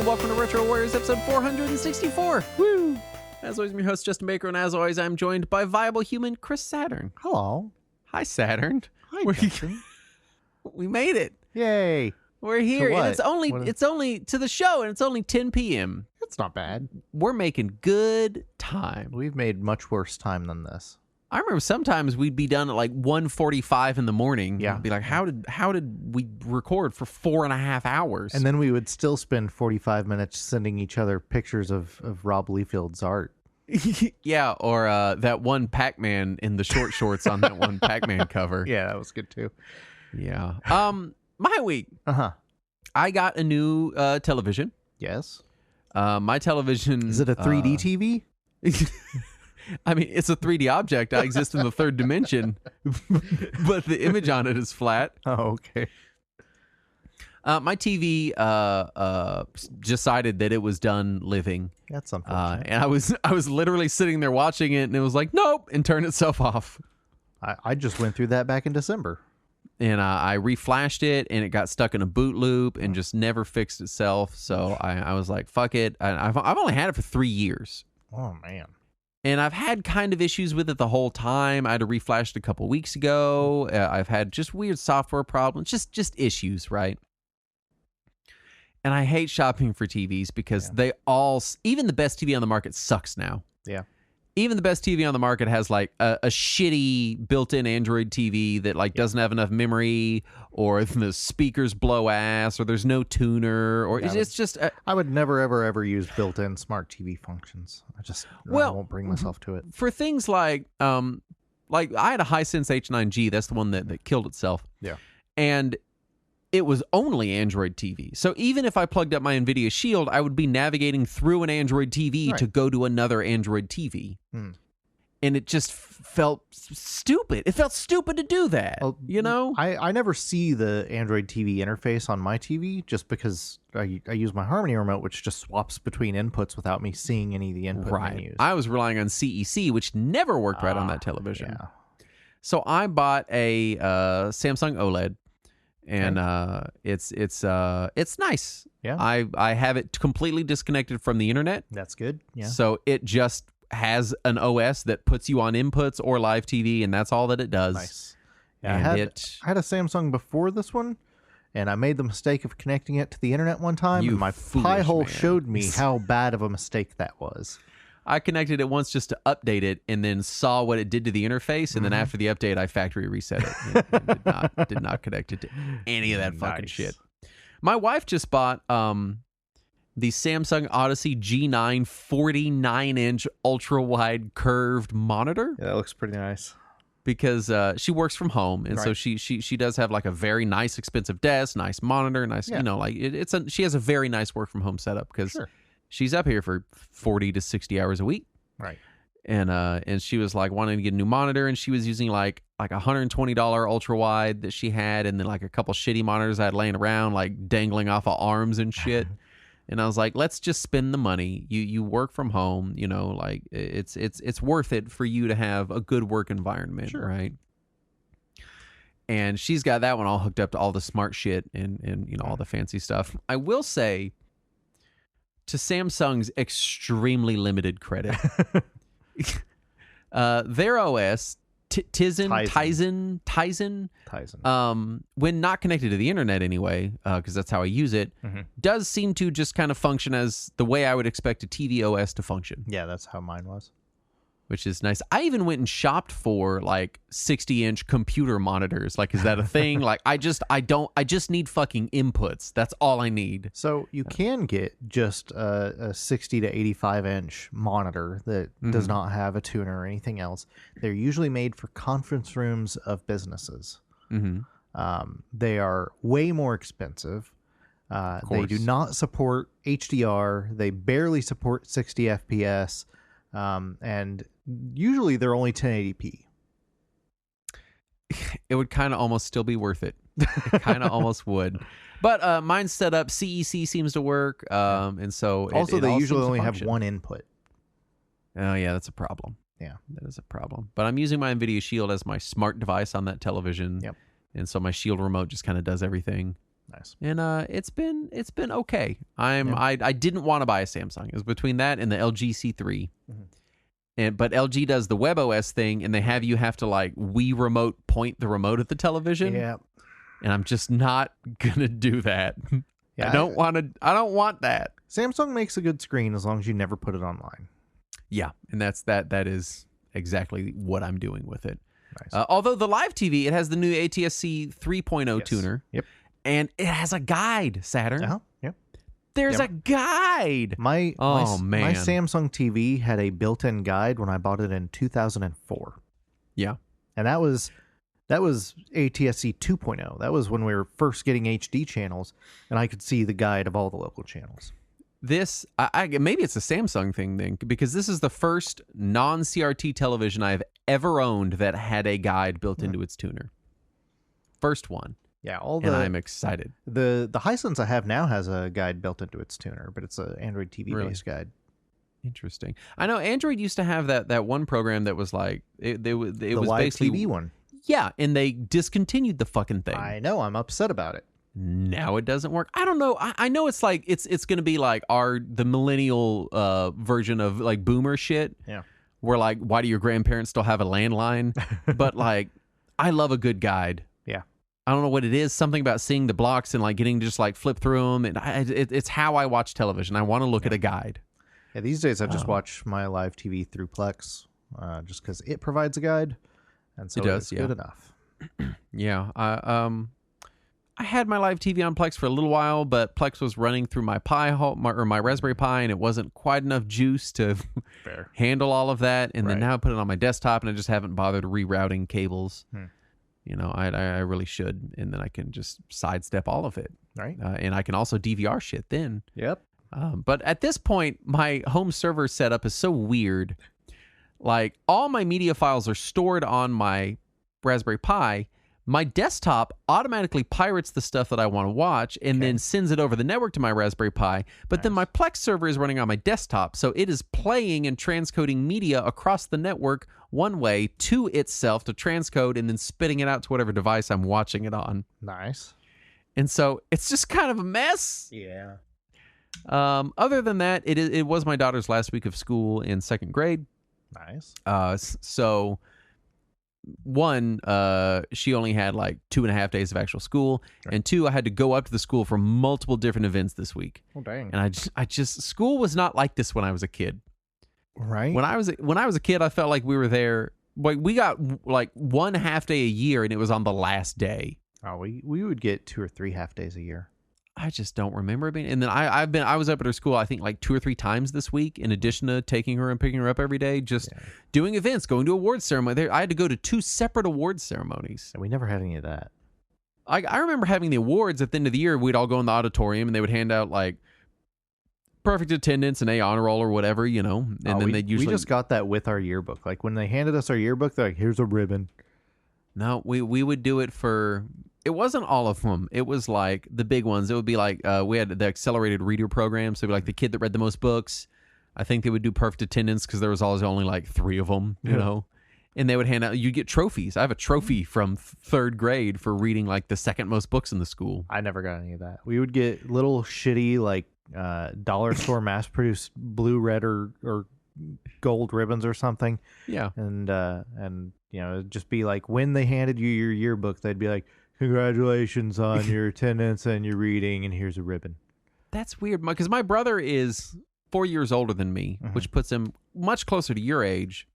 welcome to Retro Warriors episode 464. Woo! As always, I'm your host, Justin Baker, and as always, I'm joined by viable human Chris Saturn. Hello. Hi, Saturn. Hi, Justin. We made it. Yay. We're here, what? and it's only to the show, and it's only 10 p.m. It's not bad. We're making good time. We've made much worse time than this. I remember sometimes we'd be done at like 1:45 in the morning. Yeah. I'd be like, how did we record for 4.5 hours? And then we would still spend 45 minutes sending each other pictures of Rob Liefeld's art. Yeah, or that one Pac-Man in the short shorts on that one Pac-Man cover. Yeah, that was good too. Yeah. My week. Uh-huh. I got a new television. Yes. My television. Is it a 3D TV? I mean, it's a 3D object. I exist in the third dimension, but the image on it is flat. Oh, okay. My TV decided that it was done living. That's unfortunate. And I was literally sitting there watching it, and it was like, nope, and turned itself off. I just went through that back in December. And I reflashed it, and it got stuck in a boot loop and just never fixed itself. So I was like, fuck it. I've only had it for 3 years. Oh, man. And I've had kind of issues with it the whole time. I had to reflash it a couple weeks ago. I've had just weird software problems, just issues, right? And I hate shopping for TVs because they all, even the best TV on the market sucks now. Yeah. Even the best TV on the market has like a shitty built-in Android TV that like doesn't have enough memory, or the speakers blow ass, or there's no tuner, or it's just. I would never, ever use built-in smart TV functions. I won't bring myself to it. For things like I had a Hisense H9G. That's the one that killed itself. Yeah. And it was only Android TV. So even if I plugged up my NVIDIA Shield, I would be navigating through an Android TV to go to another Android TV. And it just felt stupid. It felt stupid to do that, you know? I never see the Android TV interface on my TV just because I use my Harmony remote, which just swaps between inputs without me seeing any of the input menus. I was relying on CEC, which never worked right on that television. Yeah. So I bought a Samsung OLED. And it's nice. Yeah. I have it completely disconnected from the internet. That's good. Yeah. So it just has an OS that puts you on inputs or live TV, and that's all that it does. Nice. Yeah, And I had a Samsung before this one, and I made the mistake of connecting it to the internet one time, You and my foolish pie hole man. showed me how bad of a mistake that was. I connected it once just to update it, and then saw what it did to the interface, and then after the update, I factory reset it. And did not connect it to any of that fucking shit. My wife just bought the Samsung Odyssey G9 49-inch ultra-wide curved monitor. Yeah, that looks pretty nice. Because she works from home, and so she does have like a very nice, expensive desk, nice monitor, nice she has a very nice work from home setup because she's up here for 40 to 60 hours a week, right? And she was like wanting to get a new monitor, and she was using like $120 ultra wide that she had, and then like a couple shitty monitors I had laying around like dangling off of arms and shit. And I was like, let's just spend the money. You work from home, you know, like it's worth it for you to have a good work environment, right? And she's got that one all hooked up to all the smart shit and you know all the fancy stuff. I will say, to Samsung's extremely limited credit, their OS Tizen, when not connected to the internet anyway, because that's how I use it, does seem to just kind of function as the way I would expect a TV OS to function. Yeah, that's how mine was. Which is nice. I even went and shopped for like 60-inch computer monitors. Like, is that a thing? Like, I just need fucking inputs. That's all I need. So you can get just a 60 to 85-inch monitor that does not have a tuner or anything else. They're usually made for conference rooms of businesses. They are way more expensive. They do not support HDR. They barely support 60 FPS. And usually they're only 1080p. It would kind of almost still be worth it. It kind of almost would. But mine's set up. CEC seems to work. And so also, they usually only have function. one input. Oh, yeah, that's a problem. Yeah. That is a problem. But I'm using my NVIDIA Shield as my smart device on that television. Yep. And so my Shield remote just kind of does everything. Nice. And it's been okay. I didn't want to buy a Samsung. It was between that and the LG C3. But LG does the WebOS thing, and they have to like Wii remote point the remote at the television. Yeah. And I'm just not gonna do that. Yeah, I don't want that. Samsung makes a good screen as long as you never put it online. Yeah, and that is exactly what I'm doing with it. Nice. Although the live TV, it has the new ATSC 3.0 tuner. Yep. And it has a guide, Saturn. Yep. There's a guide. My man. Samsung TV had a built-in guide when I bought it in 2004. Yeah. And that was ATSC 2.0. That was when we were first getting HD channels, and I could see the guide of all the local channels. This, maybe it's a Samsung thing then, because this is the first non-CRT television I've ever owned that had a guide built into its tuner. First one. Yeah, and I'm excited. The Hisense I have now has a guide built into its tuner, but it's an Android TV based guide. Interesting. I know Android used to have that one program that was like it was live basically TV one. Yeah, and they discontinued the fucking thing. I know. I'm upset about it. Now it doesn't work. I don't know. I know it's like it's going to be like the millennial version of like boomer shit. Yeah. Where like, why do your grandparents still have a landline? But like, I love a good guide. Yeah. I don't know what it is. Something about seeing the blocks and like getting to just like flip through them, and it's how I watch television. I want to look at a guide. Yeah. These days I just watch my live TV through Plex, just because it provides a guide, and so it's good enough. Yeah. I had my live TV on Plex for a little while, but Plex was running through my my Raspberry Pi, and it wasn't quite enough juice to handle all of that. And then now I put it on my desktop, and I just haven't bothered rerouting cables. You know, I really should, and then I can just sidestep all of it. Right. And I can also DVR shit then. Yep. But at this point, my home server setup is so weird. Like, all my media files are stored on my Raspberry Pi. My desktop automatically pirates the stuff that I want to watch and then sends it over the network to my Raspberry Pi. But then my Plex server is running on my desktop. So it is playing and transcoding media across the network one way to itself to transcode and then spitting it out to whatever device I'm watching it on. Nice. And so it's just kind of a mess. Yeah. Other than that, it was my daughter's last week of school in second grade. Nice. So... One, she only had like 2.5 days of actual school, and two, I had to go up to the school for multiple different events this week. Oh dang! And I just school was not like this when I was a kid. Right. When I was a kid, I felt like we were there. Like we got like 1.5 day a year, and it was on the last day. Oh, we would get 2 or 3 half days a year. I just don't remember being. And then I was up at her school, I think like 2 or 3 times this week, in addition to taking her and picking her up every day, just doing events, going to awards ceremony. I had to go to 2 separate awards ceremonies. And we never had any of that. I remember having the awards at the end of the year. We'd all go in the auditorium, and they would hand out like perfect attendance and A honor roll or whatever, you know. And then they'd usually we just got that with our yearbook. Like when they handed us our yearbook, they're like, "Here's a ribbon." No, we would do it for. It wasn't all of them. It was like the big ones. It would be like we had the accelerated reader program. So it'd be like the kid that read the most books. I think they would do perfect attendance because there was always only like 3 of them, you know. And they would hand out. You get trophies. I have a trophy from 3rd grade for reading like the 2nd most books in the school. I never got any of that. We would get little shitty like dollar store mass produced blue, red, or gold ribbons or something. Yeah. And you know, it'd just be like when they handed you your yearbook, they'd be like, "Congratulations on your attendance and your reading, and here's a ribbon." That's weird, because my brother is 4 years older than me, which puts him much closer to your age.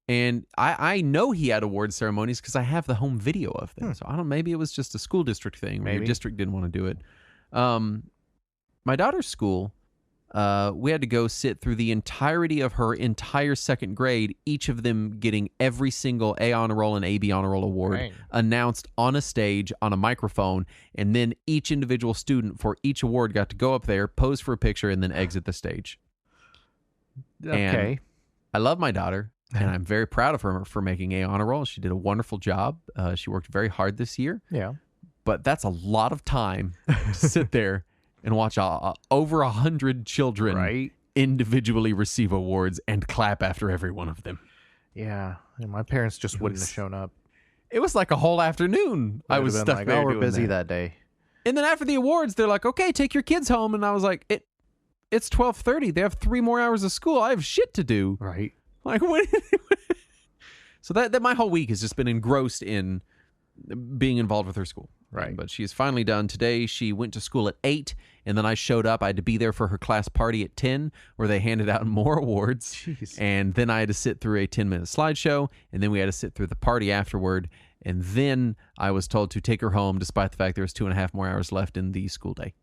And I know he had award ceremonies because I have the home video of them. So I don't. Maybe it was just a school district thing. Maybe your district didn't want to do it. My daughter's school, we had to go sit through the entirety of her entire 2nd grade, each of them getting every single A honor roll and AB honor roll award announced on a stage on a microphone, and then each individual student for each award got to go up there, pose for a picture, and then exit the stage. Okay. And I love my daughter, and I'm very proud of her for making A honor roll. She did a wonderful job. She worked very hard this year. Yeah. But that's a lot of time to sit there and watch over 100 children individually receive awards and clap after every one of them. Yeah. And my parents just wouldn't have shown up. It was like a whole afternoon. I was stuck like, there. "Oh, we're busy that day." And then after the awards, they're like, okay, take your kids home. And I was like, it's 12:30. They have 3 more hours of school. I have shit to do. Right. Like, what? So that my whole week has just been engrossed in being involved with her school. Right. But she's finally done. Today, she went to school at 8, and then I showed up. I had to be there for her class party at 10, where they handed out more awards. Jeez. And then I had to sit through a 10-minute slideshow, and then we had to sit through the party afterward. And then I was told to take her home, despite the fact there was 2.5 more hours left in the school day.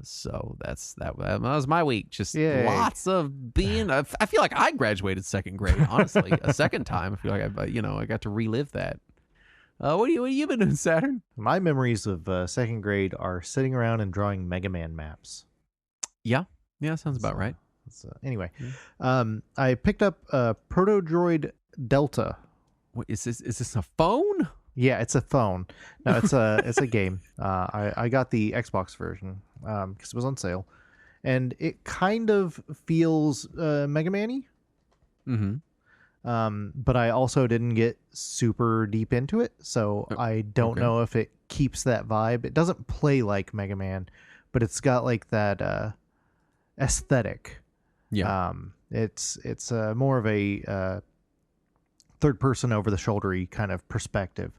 So that was my week. Just lots of being. I feel like I graduated second grade. Honestly, a second time. I feel like I got to relive that. What have you been doing, Saturn? My memories of second grade are sitting around and drawing Mega Man maps. Yeah, sounds about right. Anyway, I picked up Proto Droid Delta. What is this? Is this a phone? Yeah, it's a phone. No, it's a game. I got the Xbox version because it was on sale, and it kind of feels Mega Man-y. Mm-hmm. But I also didn't get super deep into it, so I don't know if it keeps that vibe. It doesn't play like Mega Man, but it's got like that aesthetic. Yeah. It's more of a third person over the shouldery kind of perspective.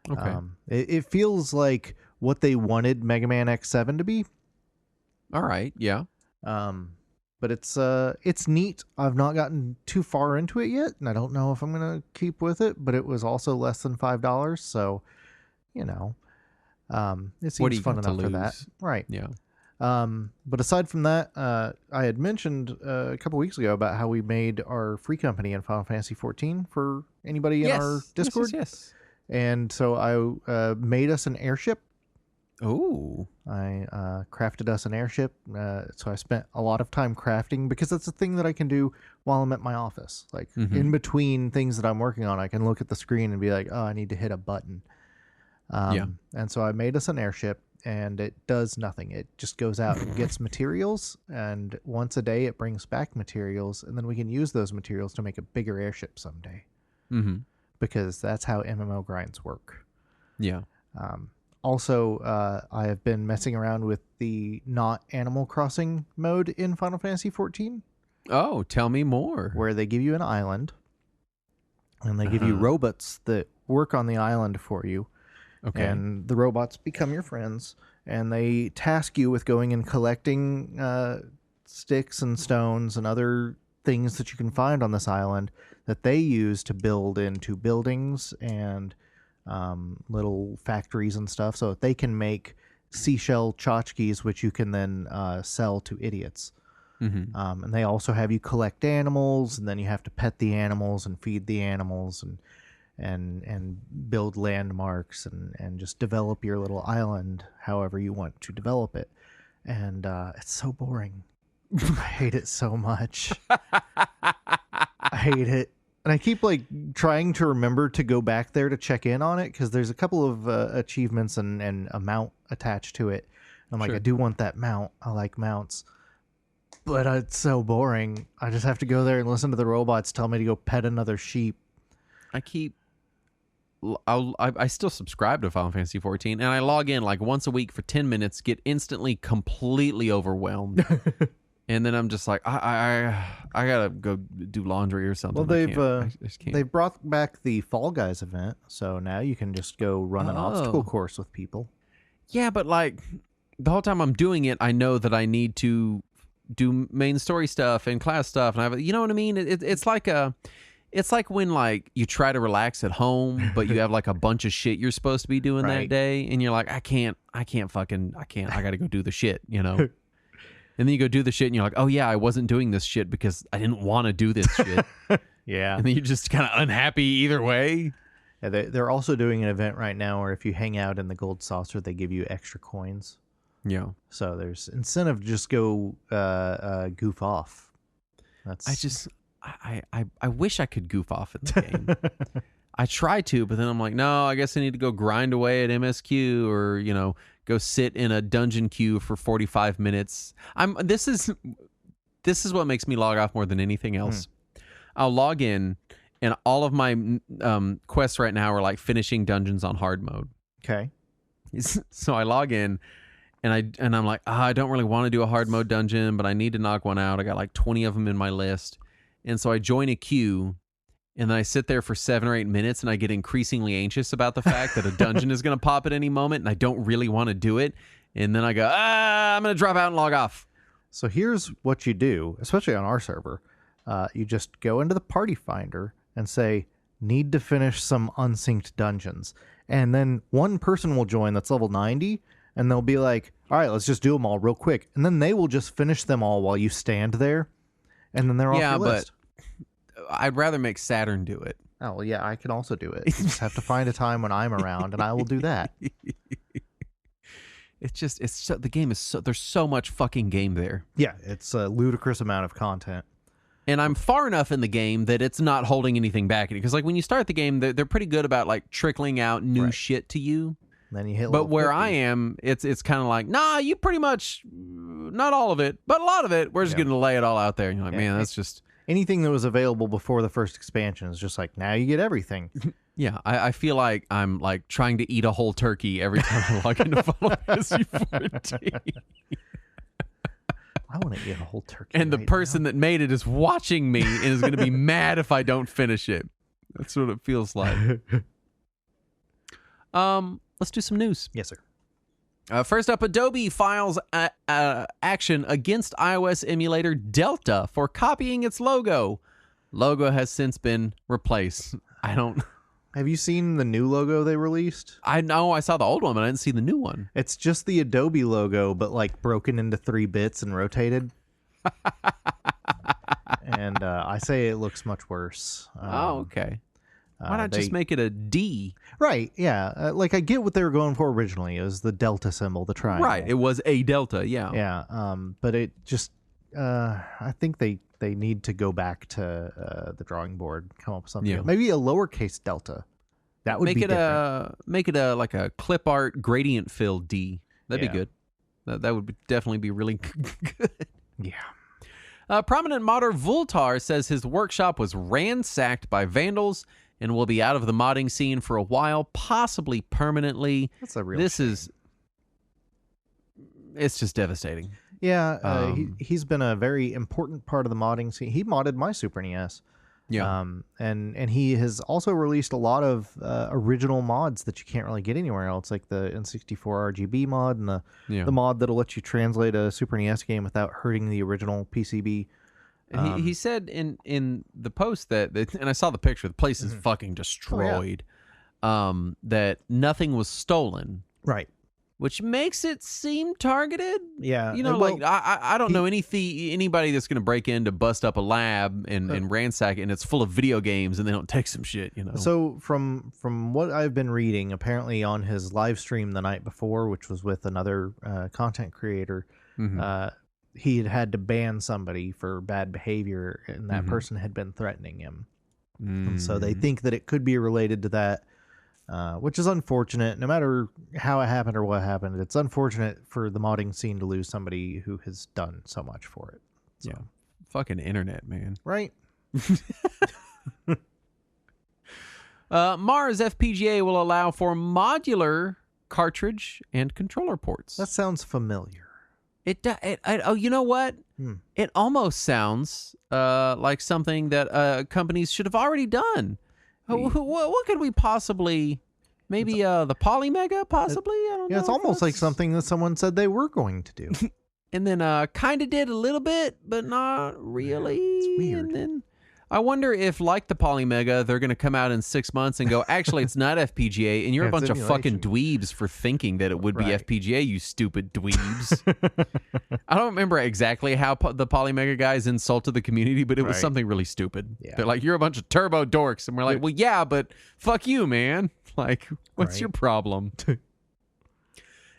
Okay. It feels like what they wanted Mega Man X7 to be. All right. Yeah. But it's neat. I've not gotten too far into it yet, and I don't know if I'm gonna keep with it. But it was also less than $5, so it seems fun enough for that, right? Yeah. But aside from that, I had mentioned a couple weeks ago about how we made our free company in Final Fantasy XIV for anybody in our Discord. Yes. And so I made us an airship. Oh. I crafted us an airship. So I spent a lot of time crafting because that's a thing that I can do while I'm at my office. Like in between things that I'm working on, I can look at the screen and be like, oh, I need to hit a button. And so I made us an airship, and it does nothing. It just goes out and gets materials, and once a day it brings back materials, and then we can use those materials to make a bigger airship someday. Mm-hmm. Because that's how MMO grinds work. Yeah. Also, I have been messing around with the not Animal Crossing mode in Final Fantasy XIV. Oh, tell me more. Where they give you an island, and they give you robots that work on the island for you. Okay. And the robots become your friends, and they task you with going and collecting sticks and stones and other things that you can find on this island that they use to build into buildings and little factories and stuff, so that they can make seashell tchotchkes, which you can then sell to idiots. Mm-hmm. And they also have you collect animals, and then you have to pet the animals and feed the animals and build landmarks and just develop your little island however you want to develop it. And it's so boring. I hate it so much. I hate it. And I keep trying to remember to go back there to check in on it, because there's a couple of achievements and a mount attached to it. I'm like, I do want that mount. I like mounts. But it's so boring. I just have to go there and listen to the robots tell me to go pet another sheep. I still subscribe to Final Fantasy XIV, and I log in once a week for 10 minutes, get instantly completely overwhelmed. And then I'm just like, I gotta go do laundry or something. Well, they've brought back the Fall Guys event, so now you can just go run an obstacle course with people. Yeah, but the whole time I'm doing it, I know that I need to do main story stuff and class stuff, and you know what I mean? It's like when you try to relax at home, but you have a bunch of shit you're supposed to be doing that day, and you're like, I can't. I gotta go do the shit, And then you go do the shit, and you're like, oh, yeah, I wasn't doing this shit because I didn't want to do this shit. Yeah. And then you're just kind of unhappy either way. Yeah, they're also doing an event right now where if you hang out in the gold saucer, they give you extra coins. Yeah. So there's incentive to just go goof off. I wish I could goof off in the game. I try to, but then I'm like, no, I guess I need to go grind away at MSQ or, go sit in a dungeon queue for 45 minutes. This is what makes me log off more than anything else. I'll log in, and all of my quests right now are finishing dungeons on hard mode. Okay. So I log in, and I'm like, I don't really want to do a hard mode dungeon, but I need to knock one out. I got like 20 of them in my list, and so I join a queue, and then I sit there for 7 or 8 minutes, and I get increasingly anxious about the fact that a dungeon is going to pop at any moment, and I don't really want to do it. And then I go, I'm going to drop out and log off. So here's what you do, especially on our server. You just go into the party finder and say, need to finish some unsynced dungeons. And then one person will join that's level 90, and they'll be like, all right, let's just do them all real quick. And then they will just finish them all while you stand there, and then they're off your list. But I'd rather make Saturn do it. Oh, well, yeah, I can also do it. You just have to find a time when I'm around, and I will do that. The game is there's so much fucking game there. Yeah, it's a ludicrous amount of content. And I'm far enough in the game that it's not holding anything back. Because like when you start the game, they're pretty good about like trickling out new shit to you. And then you hit. But where 50. I am, it's kind of like, nah, you pretty much, not all of it, but a lot of it, we're just going to lay it all out there. And you're like, man, that's just anything that was available before the first expansion is just like, now you get everything. Yeah, I feel like I'm like trying to eat a whole turkey every time I log into Final Fantasy 14. I want to eat a whole turkey. And the person that made it is watching me and is going to be mad if I don't finish it. That's what it feels like. Let's do some news. Yes, sir. First up, Adobe files action against iOS emulator Delta for copying its logo. Logo has since been replaced. Have you seen the new logo they released? I know I saw the old one, but I didn't see the new one. It's just the Adobe logo, but like broken into 3 bits and rotated. And I say it looks much worse. Okay. Why not just make it a D? Right, yeah. Like I get what they were going for originally. It was the delta symbol, the triangle. Right, it was a delta, yeah. Yeah, but it just, I think they need to go back to the drawing board, come up with something. Yeah. Maybe a lowercase delta. That would be different. Make it like a clip art gradient fill D. That'd be good. That would definitely be really good. Yeah. Prominent modder Vultar says his workshop was ransacked by vandals and will be out of the modding scene for a while, possibly permanently. That's a real shame. It's just devastating. Yeah, he's been a very important part of the modding scene. He modded my Super NES. Yeah. And he has also released a lot of original mods that you can't really get anywhere else, like the N64 RGB mod and the mod that'll let you translate a Super NES game without hurting the original PCB. He said in the post that and I saw the picture, the place is fucking destroyed, that nothing was stolen. Right. Which makes it seem targeted. Yeah. You know, like, I don't know anybody that's going to break in to bust up a lab and ransack it, and it's full of video games, and they don't take some shit, you know? So from what I've been reading, apparently on his live stream the night before, which was with another content creator, he had to ban somebody for bad behavior, and that person had been threatening him. And so they think that it could be related to that. Which is unfortunate. No matter how it happened or what happened, it's unfortunate for the modding scene to lose somebody who has done so much for it. So. Yeah. Fucking internet, man. Right? Mars FPGA will allow for modular cartridge and controller ports. That sounds familiar. Oh, you know what? It almost sounds like something that companies should have already done. What could we possibly? Maybe the Polymega, possibly? I don't know. Yeah, it's almost like something that someone said they were going to do. And then kind of did a little bit, but not really. It's weird. And then I wonder if, like the Polymega, they're going to come out in 6 months and go, actually, it's not FPGA, and you're a bunch of fucking dweebs for thinking that it would be FPGA, you stupid dweebs. I don't remember exactly how the Polymega guys insulted the community, but it was something really stupid. Yeah. They're like, you're a bunch of turbo dorks. And we're like, well, yeah, but fuck you, man. Like, what's your problem?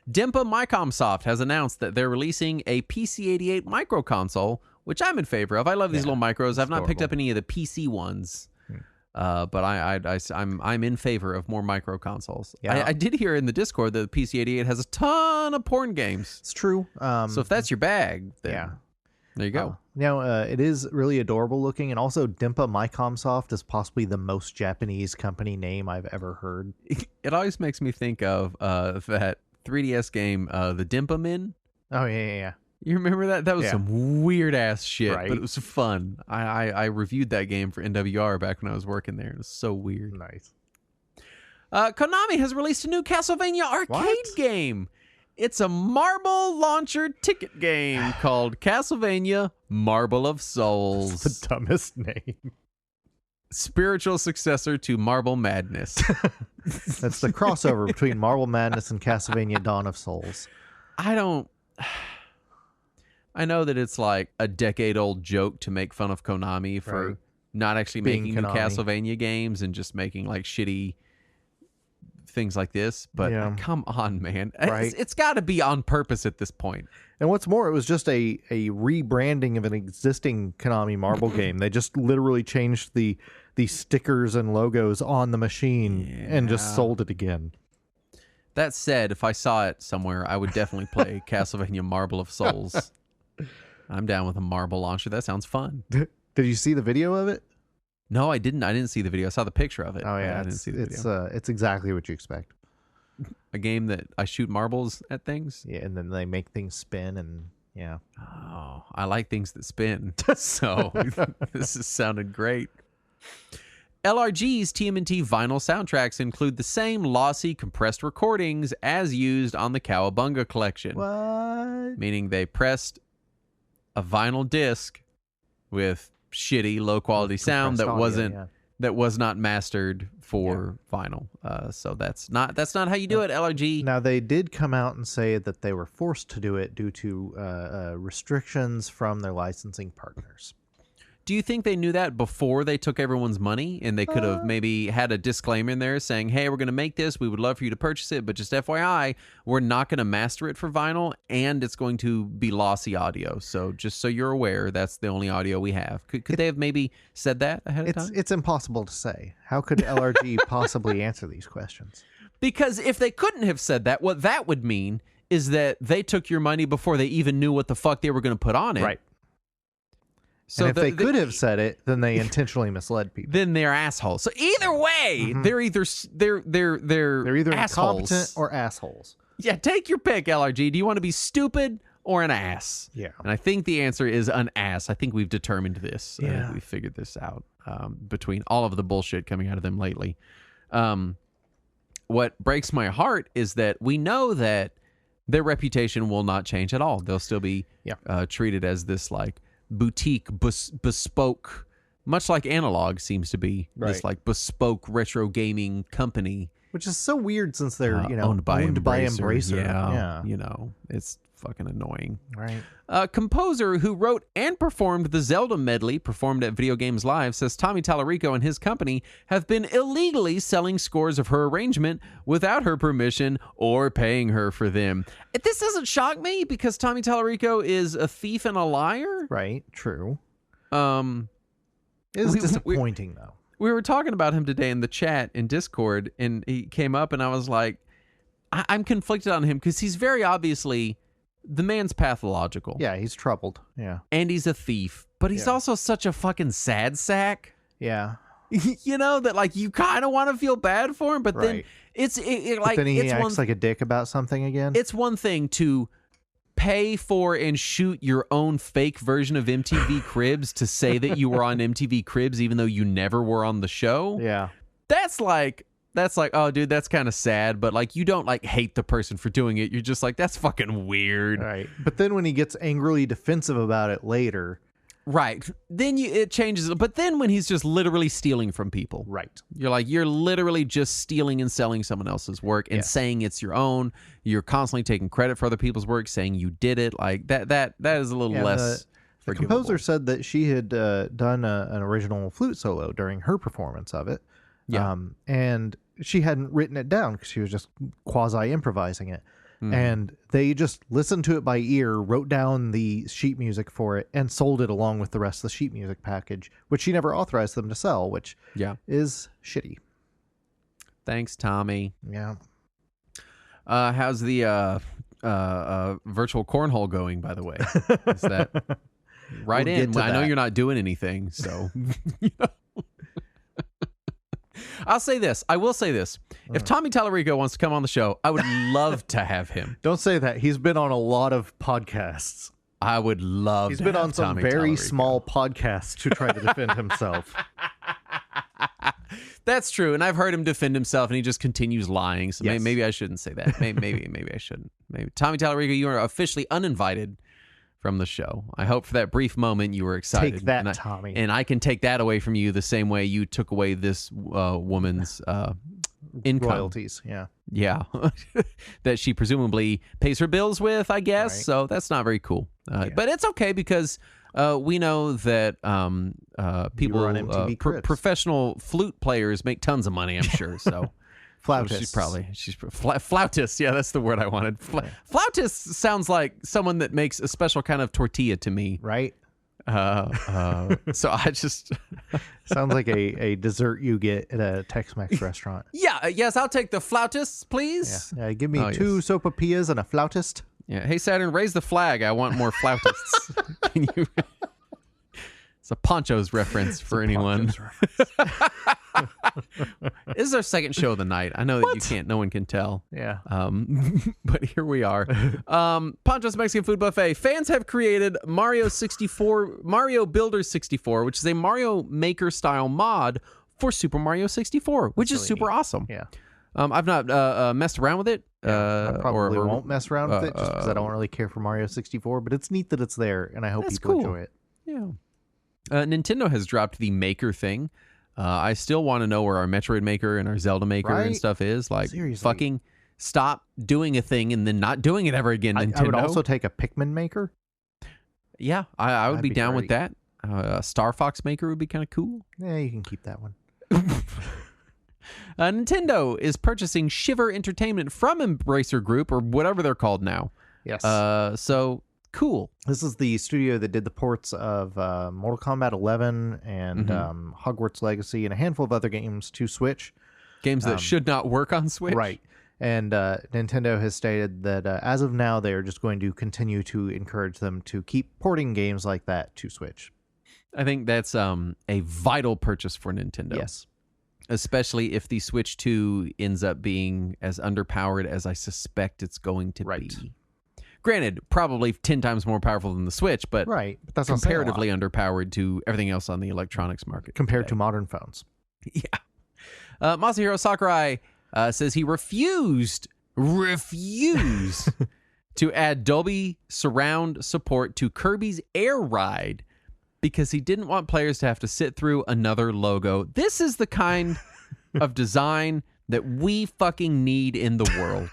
Dempa Micomsoft has announced that they're releasing a PC-88 micro console, which I'm in favor of. I love these little micros. I've not picked up any of the PC ones, but I'm in favor of more micro consoles. Yeah. I did hear in the Discord that the PC-88 has a ton of porn games. It's true. So if that's your bag, then There you go. It is really adorable looking, and also Dimpa Micomsoft is possibly the most Japanese company name I've ever heard. It always makes me think of that 3DS game, the Dimpa Min. Oh, yeah. You remember that? That was some weird ass shit, Right. but it was fun. I reviewed that game for NWR back when I was working there. It was so weird. Nice. Konami has released a new Castlevania arcade game. It's a marble launcher ticket game called Castlevania Marble of Souls. That's the dumbest name. Spiritual successor to Marble Madness. That's the crossover between Marble Madness and Castlevania Dawn of Souls. I know that it's like a decade-old joke to make fun of Konami for not actually Being making new Konami. Castlevania games and just making like shitty things like this, but come on, man. Right. It's got to be on purpose at this point. And what's more, it was just a rebranding of an existing Konami marble game. They just literally changed the stickers and logos on the machine and just sold it again. That said, if I saw it somewhere, I would definitely play Castlevania Marble of Souls. I'm down with a marble launcher. That sounds fun. Did you see the video of it? No, I didn't. I didn't see the video. I saw the picture of it. Oh yeah, I didn't see the video. It's exactly what you expect. A game that I shoot marbles at things. Yeah, and then they make things spin, and yeah. Oh, I like things that spin. So this is sounding great. LRG's TMNT vinyl soundtracks include the same lossy compressed recordings as used on the Cowabunga collection. What? Meaning they pressed a vinyl disc with shitty low quality sound that was not mastered for vinyl. So that's not how you do it, LRG. Now they did come out and say that they were forced to do it due to restrictions from their licensing partners. Do you think they knew that before they took everyone's money, and they could have maybe had a disclaimer in there saying, hey, we're going to make this, we would love for you to purchase it, but just FYI, we're not going to master it for vinyl, and it's going to be lossy audio. So just so you're aware, that's the only audio we have. Could they have maybe said that ahead of time? It's impossible to say. How could LRG possibly answer these questions? Because if they couldn't have said that, what that would mean is that they took your money before they even knew what the fuck they were going to put on it. Right. So and if they could have said it, then they intentionally misled people. Then they're assholes. So either way, they're either assholes. Incompetent or assholes. Yeah, take your pick, LRG. Do you want to be stupid or an ass? Yeah. And I think the answer is an ass. I think we've determined this. I Yeah. think we figured this out between all of the bullshit coming out of them lately. What breaks my heart is that we know that their reputation will not change at all. They'll still be treated as this like boutique bespoke, much like Analog seems to be, this like bespoke retro gaming company, which is so weird since they're owned by Embracer. Yeah. You know, it's fucking annoying. Right. A composer who wrote and performed the Zelda medley performed at Video Games Live says Tommy Tallarico and his company have been illegally selling scores of her arrangement without her permission or paying her for them. This doesn't shock me because Tommy Tallarico is a thief and a liar. Right. True. It is disappointing though. We were talking about him today in the chat in Discord, and he came up, and I was like, I'm conflicted on him because he's very obviously, the man's pathological. Yeah, he's troubled. Yeah. And he's a thief, but he's also such a fucking sad sack. Yeah. You know, that like you kind of want to feel bad for him, but then but then he acts like a dick about something again. It's one thing to pay for and shoot your own fake version of MTV Cribs to say that you were on MTV Cribs even though you never were on the show. Yeah. That's like, oh, dude, that's kind of sad, but like you don't like hate the person for doing it. You're just like, that's fucking weird. Right. But then when he gets angrily defensive about it later. Right. Then it changes. But then when he's just literally stealing from people. Right. You're like, you're literally just stealing and selling someone else's work and saying it's your own. You're constantly taking credit for other people's work, saying you did it. Like that is a little less the composer said that she had done an original flute solo during her performance of it. Yeah. And she hadn't written it down because she was just quasi-improvising it. And they just listened to it by ear, wrote down the sheet music for it, and sold it along with the rest of the sheet music package, which she never authorized them to sell, which is shitty. Thanks, Tommy. Yeah. How's the virtual cornhole going, by the way? Is that Right We'll in. get to I know that. you're not doing anything, so. I'll say this. I will say this. If Tommy Tallarico wants to come on the show, I would love to have him. Don't say that. He's been on a lot of podcasts. I would love He's to been have on some Tommy very Tallarico. small podcasts to try to defend himself. That's true, and I've heard him defend himself, and he just continues lying. So Yes. maybe I shouldn't say that. Maybe I shouldn't. Maybe Tommy Tallarico, you are officially uninvited from the show. I hope for that brief moment you were excited. Take that, and Tommy. And I can take that away from you the same way you took away this woman's income. Royalties, yeah. Yeah, that she presumably pays her bills with, I guess. Right. So that's not very cool. Yeah. But it's okay because we know that people, on MTV Cribs. professional flute players make tons of money, I'm sure. So Flautists. she's flautist. Yeah, that's the word I wanted. Flautist sounds like someone that makes a special kind of tortilla to me. Right? So I just... Sounds like a dessert you get at a Tex-Mex restaurant. Yeah, yes, I'll take the flautists, please. Yeah. Give me Oh, 2 yes. sopapillas and a flautist. Yeah. Hey, Saturn, raise the flag. I want more flautists. Can you? It's a Ponchos reference for anyone. This is our second show of the night. I know that you can't. No one can tell. Yeah. But here we are. Poncho's Mexican Food Buffet. Fans have created Mario Builder 64, which is a Mario Maker style mod for Super Mario 64, which is really super neat. awesome. Yeah. I've not messed around with it. I probably or won't mess around with it just because I don't really care for Mario 64, but it's neat that it's there, and I hope That's people cool. enjoy it. Yeah. Nintendo has dropped the Maker thing. I still want to know where our Metroid Maker and our Zelda Maker and Right? stuff is. Like, Seriously. fucking stop doing a thing and then not doing it ever again, Nintendo. I would also take a Pikmin maker. Yeah, I would That'd be be down with great. that. Star Fox Maker would be kind of cool. Yeah, you can keep that one. Nintendo is purchasing Shiver Entertainment from Embracer Group or whatever they're called now. Yes. So cool. This is the studio that did the ports of Mortal Kombat 11 and Mm-hmm. Hogwarts Legacy and a handful of other games to Switch. Games that should not work on Switch. Right. And Nintendo has stated that as of now, they are just going to continue to encourage them to keep porting games like that to Switch. I think that's a vital purchase for Nintendo. Yes. Especially if the Switch 2 ends up being as underpowered as I suspect it's going to Right. be. Granted, probably 10 times more powerful than the Switch, but Right. But that's not saying a lot. comparatively underpowered to everything else on the electronics market. Compared to modern phones. Yeah. Masahiro Sakurai says he refused to add Dolby Surround support to Kirby's Air Ride because he didn't want players to have to sit through another logo. This is the kind of design that we fucking need in the world.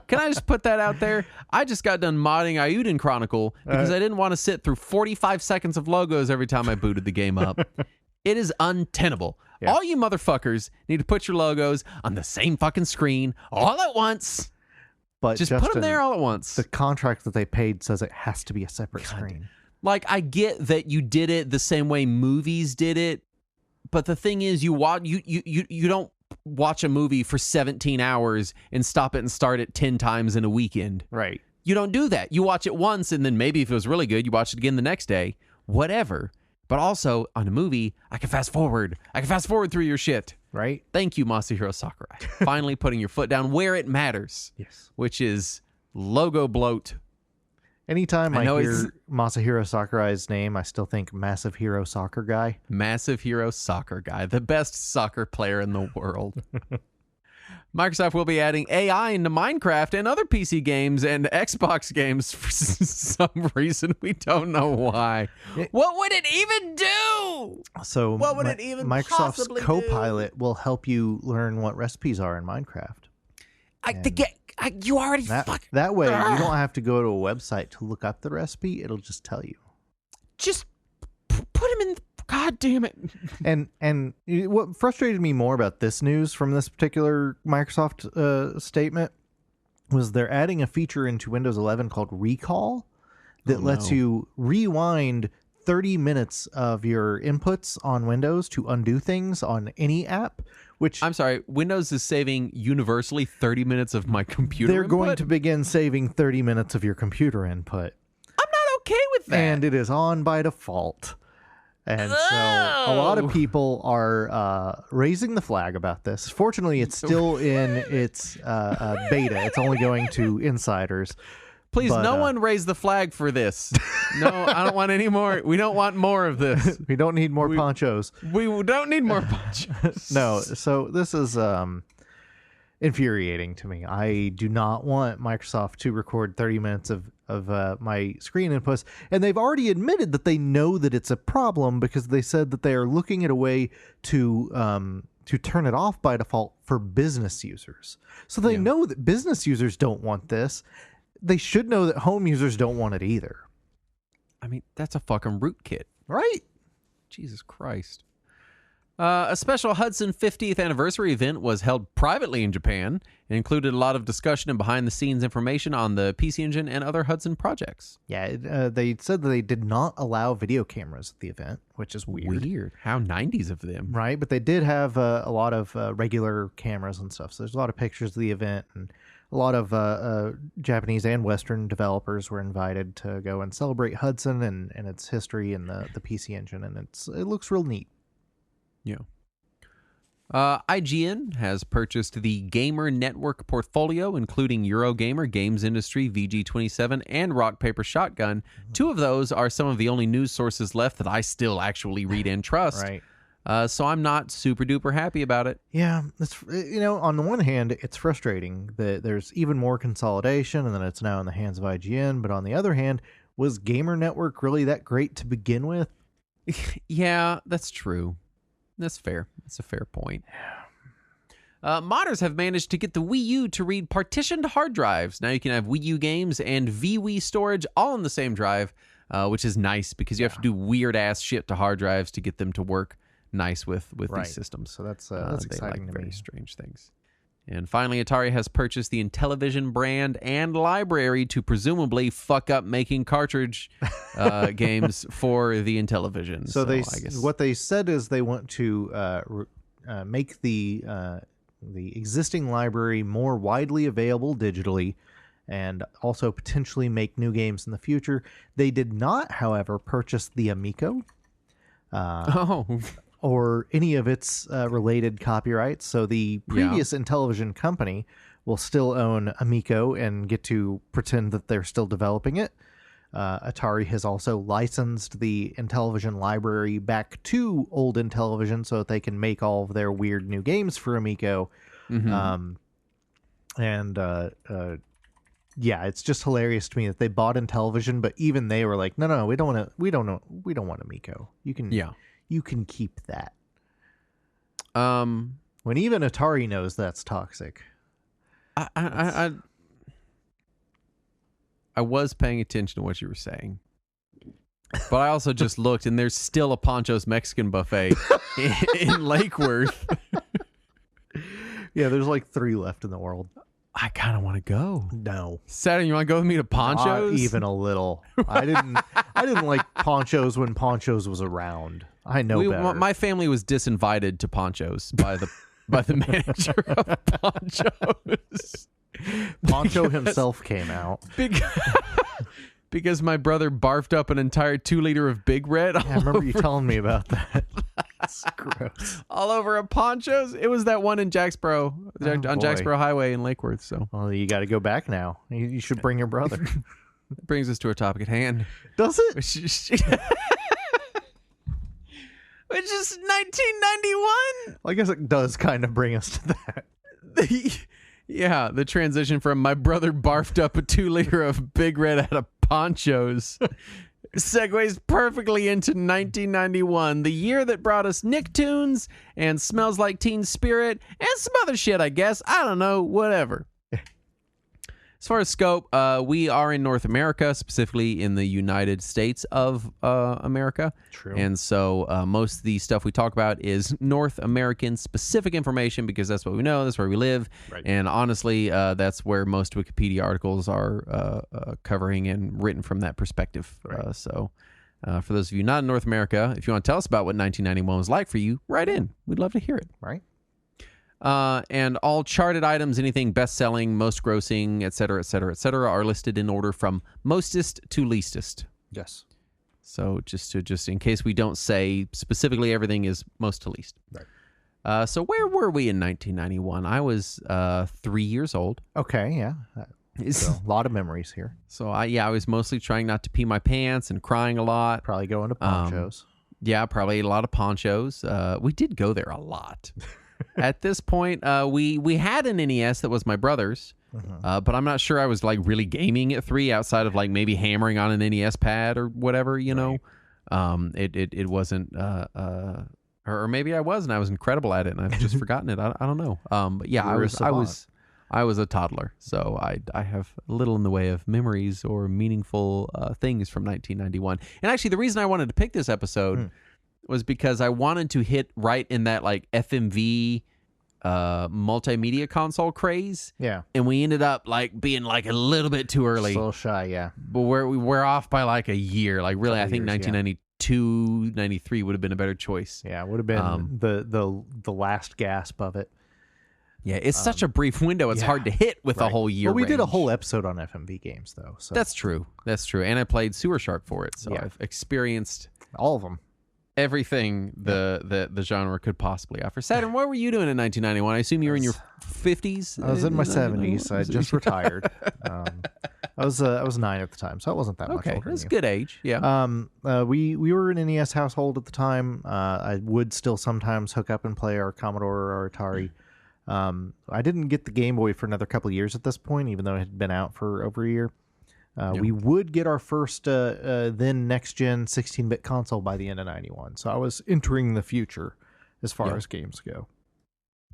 Can I just put that out there? I just got done modding Ayuden Chronicle because I didn't want to sit through 45 seconds of logos every time I booted the game up. It is untenable. Yeah. All you motherfuckers need to put your logos on the same fucking screen all at once. But Just put Justin, them there all at once. the contract that they paid says it has to be a separate screen. Like, I get that you did it the same way movies did it, but the thing is, you don't watch a movie for 17 hours and stop it and start it 10 times in a weekend. Right. You don't do that. You watch it once, and then maybe if it was really good, you watch it again the next day. Whatever. But also, on a movie, I can fast forward. I can fast forward through your shit. Right? Thank you, Masahiro Sakurai. Finally putting your foot down where it matters, Yes. which is logo bloat. Anytime I I know hear Masahiro Sakurai's name, I still think Massive Hero Soccer Guy. Massive Hero Soccer Guy, the best soccer player in the world. Microsoft will be adding AI into Minecraft and other PC games and Xbox games for some reason. We don't know why. What would it even do? So What would it even Microsoft's possibly do? Copilot will help you learn what recipes are in Minecraft. You already That way, you don't have to go to a website to look up the recipe. It'll just tell you. just put him in. God damn it. And what frustrated me more about this news from this particular Microsoft statement was they're adding a feature into Windows 11 called Recall that lets you rewind 30 minutes of your inputs on Windows to undo things on any app, which I'm sorry, Windows is saving universally 30 minutes of my computer they're going input? to begin saving 30 minutes of your computer input. I'm not okay with that. And it is on by default. And so a lot of people are raising the flag about this. Fortunately, it's still in its beta. It's only going to insiders. Please, no one raise the flag for this. No, I don't want any more. We don't want more of this. We don't need more ponchos. We don't need more ponchos. No, so this is infuriating to me. I do not want Microsoft to record 30 minutes of my screen inputs, and they've already admitted that they know that it's a problem because they said that they are looking at a way to turn it off by default for business users. So they know that business users don't want this. They should know that home users don't want it either. I mean, that's a fucking rootkit. Right? Jesus Christ. A special Hudson 50th anniversary event was held privately in Japan and included a lot of discussion and behind-the-scenes information on the PC Engine and other Hudson projects. Yeah, they said that they did not allow video cameras at the event, which is weird. How 90s of them. Right, but they did have a lot of regular cameras and stuff. So there's a lot of pictures of the event, and a lot of Japanese and Western developers were invited to go and celebrate Hudson and its history in the PC Engine, and it looks real neat. Yeah. IGN has purchased the Gamer Network portfolio, including Eurogamer, Games Industry, VG27, and Rock Paper Shotgun. Two of those are some of the only news sources left that I still actually read and trust. Right. So I'm not super duper happy about it. Yeah, it's on the one hand, it's frustrating that there's even more consolidation and that it's now in the hands of IGN. But on the other hand, was Gamer Network really that great to begin with? Yeah, that's true. That's fair. That's a fair point. Modders have managed to get the Wii U to read partitioned hard drives. Now you can have Wii U games and VWii storage all in the same drive, which is nice because you have to do weird ass shit to hard drives to get them to work nice with these systems. So that's they exciting like to very me. strange things. And finally, Atari has purchased the Intellivision brand and library to presumably fuck up making cartridge games for the Intellivision. So I guess what they said is they want to make the existing library more widely available digitally, and also potentially make new games in the future. They did not, however, purchase the Amico. Or any of its related copyrights. So the previous Intellivision company will still own Amico and get to pretend that they're still developing it. Atari has also licensed the Intellivision library back to old Intellivision so that they can make all of their weird new games for Amico. Mm-hmm. It's just hilarious to me that they bought Intellivision, but even they were like, no, we don't want Amico. You can keep that. When even Atari knows that's toxic. I was paying attention to what you were saying, but I also just looked, and there's still a Poncho's Mexican buffet in Lake Worth. Yeah, there's like 3 left in the world. I kind of want to go. No. Saturn, you want to go with me to Poncho's? Not even a little. I didn't like Poncho's when Poncho's was around. I know better. My family was disinvited to Poncho's by the manager of Poncho's. Poncho himself came out. Because my brother barfed up an entire 2-liter of Big Red. I remember you telling me about that. That's gross. All over a Poncho's. It was that one in Jacksboro, on Jacksboro Highway in Lake Worth. So, well, you got to go back now. You should bring your brother. That brings us to our topic at hand. Does it? Which is 1991. Well, I guess it does kind of bring us to that. Yeah, the transition from my brother barfed up a 2-liter of Big Red out of Poncho's segues perfectly into 1991, the year that brought us Nicktoons and Smells Like Teen Spirit and some other shit, I guess. I don't know, whatever. As far as scope, we are in North America, specifically in the United States of America. True. And so most of the stuff we talk about is North American specific information because that's what we know, that's where we live. Right. And honestly, that's where most Wikipedia articles are covering and written from that perspective. Right. So for those of you not in North America, if you want to tell us about what 1991 was like for you, write in. We'd love to hear it. Right. And all charted items, anything best-selling, most grossing, et cetera, are listed in order from mostest to leastest. Yes. So just in case we don't say specifically, everything is most to least. Right. So where were we in 1991? I was 3 years old. Okay, yeah. So a lot of memories here. So I was mostly trying not to pee my pants and crying a lot. Probably going to Ponchos. Yeah, probably a lot of Ponchos. We did go there a lot. At this point, we had an NES that was my brother's, but I'm not sure I was like really gaming at 3 outside of like maybe hammering on an NES pad or whatever, you know. It wasn't, or maybe I was and I was incredible at it and I've just forgotten it. I don't know. But yeah, I was a toddler, so I have little in the way of memories or meaningful things from 1991. And actually, the reason I wanted to pick this episode was because I wanted to hit right in that like FMV multimedia console craze. Yeah. And we ended up like being like a little bit too early. A little shy, yeah. But we're off by like a year. Like really, I think 1992, 93 would have been a better choice. Yeah, it would have been the last gasp of it. Yeah, it's such a brief window. It's hard to hit with a whole year. Well, we range. did a whole episode on FMV games, though. So That's true. And I played Sewer Shark for it, so I've experienced all of them. Everything the genre could possibly offer. Saturn, what were you doing in 1991? I assume you were in your 50s. I was in my 70s. I just retired. I was 9 at the time, so I wasn't that much older. That's a good age. Yeah. We were an NES household at the time. I would still sometimes hook up and play our Commodore or Atari. I didn't get the Game Boy for another couple of years at this point, even though it had been out for over a year. We would get our first then next-gen 16-bit console by the end of 91. So I was entering the future as far as games go.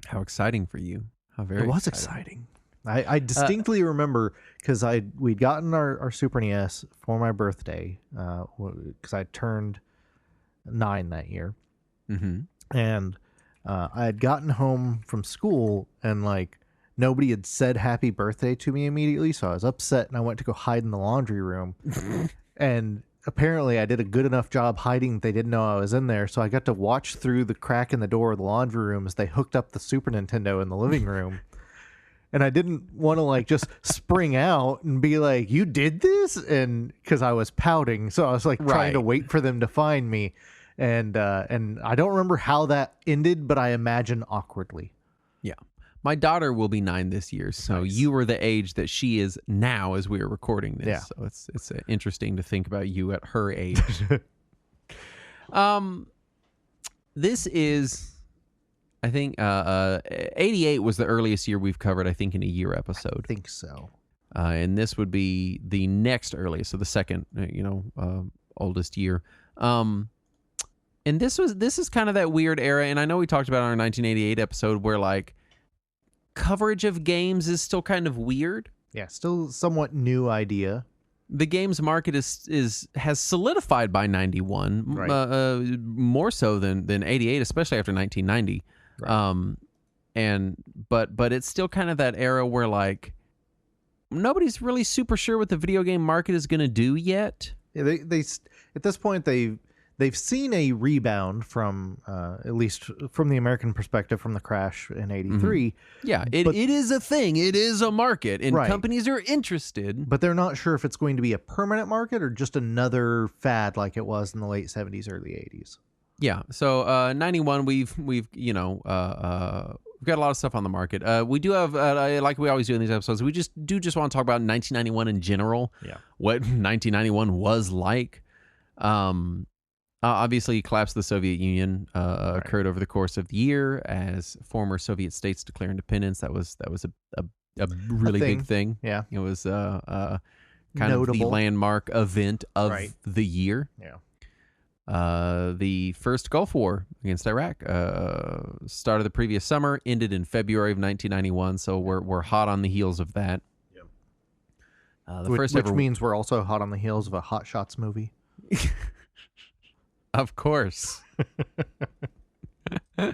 How exciting for you. How very It was exciting. I distinctly remember because we'd gotten our Super NES for my birthday because I turned 9 that year. Mm-hmm. And I had gotten home from school and like nobody had said happy birthday to me immediately, so I was upset and I went to go hide in the laundry room. And apparently I did a good enough job hiding that they didn't know I was in there, so I got to watch through the crack in the door of the laundry room as they hooked up the Super Nintendo in the living room. And I didn't want to like just spring out and be like, "You did this?" And because I was pouting, so I was like trying to wait for them to find me. And I don't remember how that ended, but I imagine awkwardly. Yeah. My daughter will be 9 this year, so you were the age that she is now as we are recording this. Yeah. So it's interesting to think about you at her age. This is, I think, 88 was the earliest year we've covered, I think, in a year episode. I think so. And this would be the next earliest, so the second, oldest year. And this is kind of that weird era, and I know we talked about it on our 1988 episode where like coverage of games is still kind of weird. Yeah, still somewhat new idea. The games market has solidified by 91, more so than 88, especially after 1990. Right. But it's still kind of that era where like nobody's really super sure what the video game market is going to do yet. Yeah, they at this point they've seen a rebound from at least from the American perspective from the crash in 83. Mm-hmm. Yeah, it is a thing. It is a market, and companies are interested. But they're not sure if it's going to be a permanent market or just another fad like it was in the late 70s, early 80s. Yeah, so 91, we've got a lot of stuff on the market. We do have, like we always do in these episodes, we just want to talk about 1991 in general. Yeah, what 1991 was like. Obviously, collapse of the Soviet Union occurred over the course of the year as former Soviet states declare independence. That was a really big thing. Yeah, it was kind notable. of the landmark event of the year. Yeah. The first Gulf War against Iraq started the previous summer, ended in February of 1991. So we're hot on the heels of that. Yep. Which means we're also hot on the heels of a Hot Shots movie. Of course. Yeah,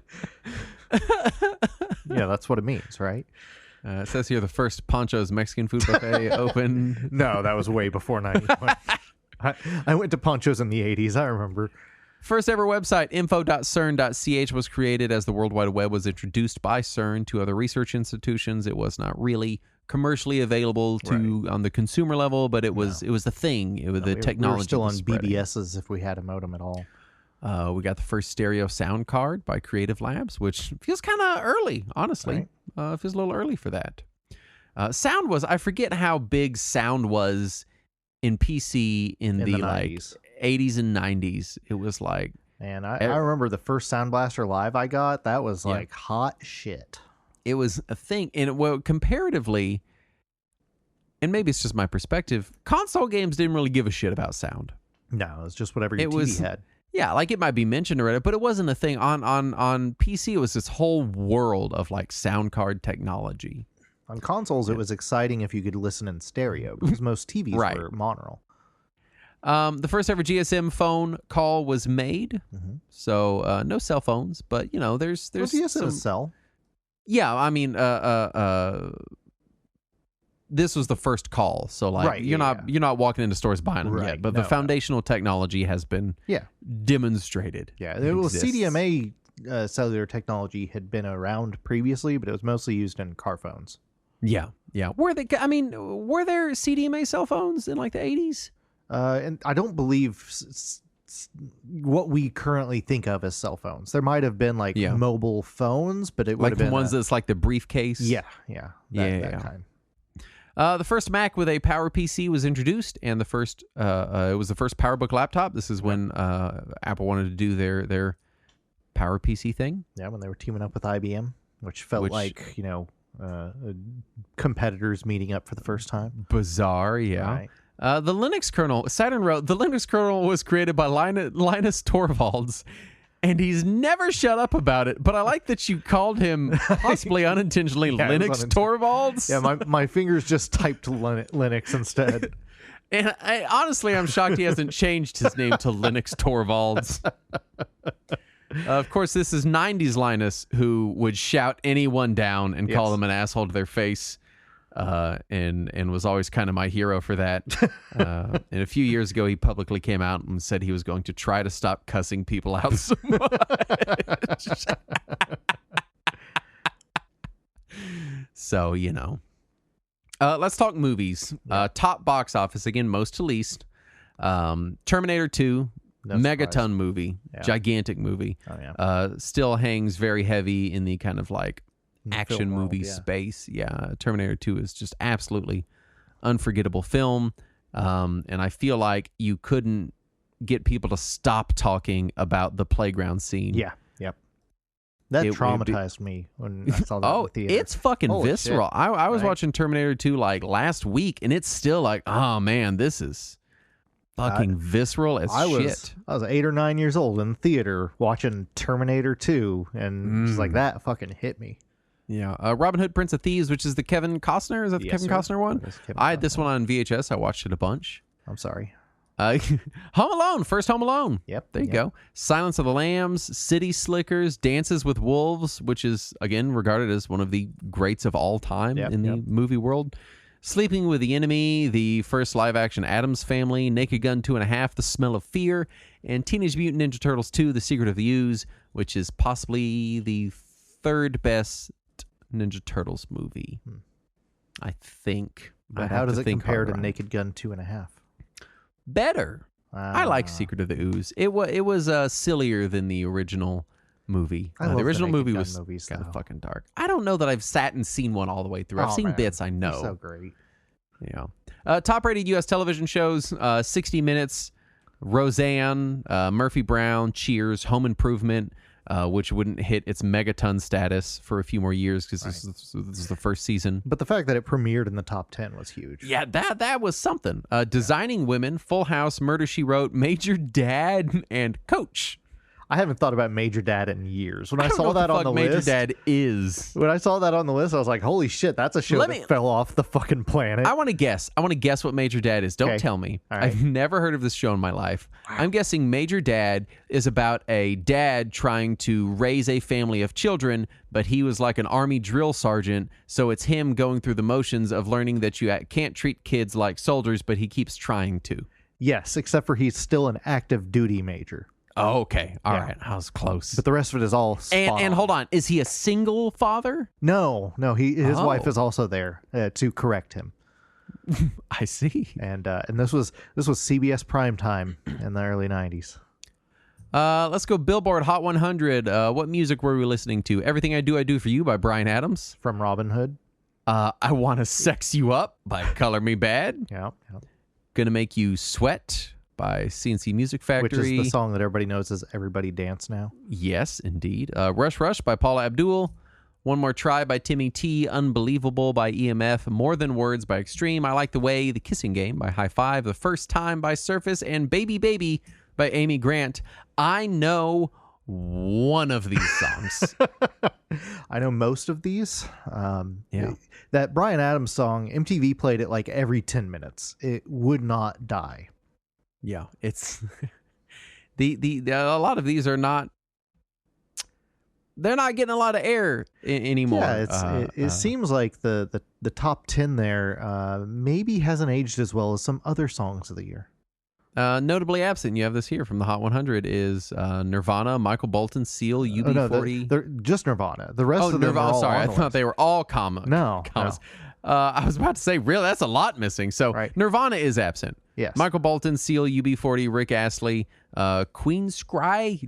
that's what it means, right? It says here the first Poncho's Mexican food buffet opened. No, that was way before 91. I went to Poncho's in the 80s, I remember. First ever website, info.cern.ch, was created as the World Wide Web was introduced by CERN to other research institutions. It was not really commercially available to on the consumer level, but it was the thing. It was the technology. We were still on was spreading. BBSs if we had a modem at all. We got the first stereo sound card by Creative Labs, which feels kind of early, honestly. It feels a little early for that. Sound was, I forget how big sound was in PC in the 90s. 80s and 90s. It was like... And I remember the first Sound Blaster Live I got, that was like hot shit. It was a thing. And comparatively, and maybe it's just my perspective, console games didn't really give a shit about sound. No, it was just whatever your TV had. Yeah, like it might be mentioned already, but it wasn't a thing. On PC, it was this whole world of like sound card technology. On consoles, it was exciting if you could listen in stereo, because most TVs were monaural. The first ever GSM phone call was made, so no cell phones, but you know, there's GSM cell. Yeah, I mean, this was the first call, so like you're not walking into stores buying them yet, but the foundational technology has been demonstrated. Yeah, it was CDMA cellular technology had been around previously, but it was mostly used in car phones. Yeah. Were there CDMA cell phones in like the 80s? And I don't believe what we currently think of as cell phones. There might have been like mobile phones, but it would have been ones that's like the briefcase. That kind. The first Mac with a Power PC was introduced, and it was the first PowerBook laptop. This is when Apple wanted to do their Power PC thing. Yeah, when they were teaming up with IBM, which felt like competitors meeting up for the first time. Bizarre, yeah. Right. The Linux kernel, Saturn wrote, the Linux kernel was created by Linus Torvalds, and he's never shut up about it. But I like that you called him, possibly unintentionally, Linux Torvalds. Yeah, my fingers just typed Linux instead. And honestly, I'm shocked he hasn't changed his name to Linux Torvalds. Of course, this is 90s Linus, who would shout anyone down and call them an asshole to their face. And was always kind of my hero for that. And a few years ago, he publicly came out and said he was going to try to stop cussing people out so much. So, you know. Let's talk movies. Top box office, again, most to least. Terminator 2, megaton movie, gigantic movie. Oh, yeah. Still hangs very heavy in the kind of like action movie space. Terminator 2 is just absolutely unforgettable film, and I feel like you couldn't get people to stop talking about the playground scene. That traumatized me when I saw that in the theater. It's fucking visceral. I was watching Terminator 2 like last week, and it's still like, oh man, this is fucking visceral as shit. I was 8 or 9 years old in the theater watching Terminator 2, and just like that fucking hit me. Yeah, Robin Hood, Prince of Thieves, which is the Kevin Costner. Is that the Kevin Costner one? I had this one on VHS. I watched it a bunch. I'm sorry. Home Alone, first Home Alone. Yep. There you go. Silence of the Lambs, City Slickers, Dances with Wolves, which is, again, regarded as one of the greats of all time in the movie world. Sleeping with the Enemy, the first live-action Addams Family, Naked Gun 2.5, The Smell of Fear, and Teenage Mutant Ninja Turtles 2, The Secret of the Ooze, which is possibly the third best Ninja Turtles movie, I think. But how does it compare to Naked Gun 2.5? Better. I like Secret of the Ooze. It was sillier than the original movie. The original movie was kind of fucking dark. I don't know that I've sat and seen one all the way through. I've seen bits, I know. So great. Yeah. Top rated U.S. television shows, 60 Minutes, Roseanne, Murphy Brown, Cheers, Home Improvement, which wouldn't hit its megaton status for a few more years because this is the first season. But the fact that it premiered in the top 10 was huge. Yeah, that was something. Designing Women, Full House, Murder, She Wrote, Major Dad, and Coach. I haven't thought about Major Dad in years. When I saw that on the list, Major Dad is. When I saw that on the list, I was like, "Holy shit, that's a show that fell off the fucking planet." I want to guess. What Major Dad is. Don't tell me. Right. I've never heard of this show in my life. Wow. I'm guessing Major Dad is about a dad trying to raise a family of children, but he was like an army drill sergeant, so it's him going through the motions of learning that you can't treat kids like soldiers, but he keeps trying to. Yes, except for he's still an active duty major. Oh, okay. All Yeah. right. I was close. But the rest of it is all spot And on. hold on. Is he a single father? No, his wife Oh. is also there to correct him. I see. And this was CBS primetime in the early 90s. Let's go Billboard Hot 100. What music were we listening to? Everything I Do for You by Bryan Adams. From Robin Hood. I Want to Sex You Up by Color Me Bad. Yeah. Gonna Make You Sweat by CNC Music Factory. Which is the song that everybody knows as Everybody Dance Now. Yes, indeed. Rush Rush by Paula Abdul. One More Try by Timmy T. Unbelievable by EMF. More Than Words by Extreme. I Like the Way. The Kissing Game by High Five. The First Time by Surface. And Baby Baby by Amy Grant. I know one of these songs. I know most of these. Yeah. That Bryan Adams song, MTV played it like every 10 minutes. It would not die. Yeah, it's the a lot of these are not. They're not getting a lot of air anymore. Yeah, it seems like the top 10 there maybe hasn't aged as well as some other songs of the year. Notably absent, you have this here from the Hot 100 is Nirvana, Michael Bolton, Seal, UB40. They're just Nirvana. The rest of them Nirvana. are all Sorry, I on the thought list. they were all commas. No. I was about to say, really, that's a lot missing. So Right. Nirvana is absent. Yes. Michael Bolton, Seal, UB40, Rick Astley, Queensryche.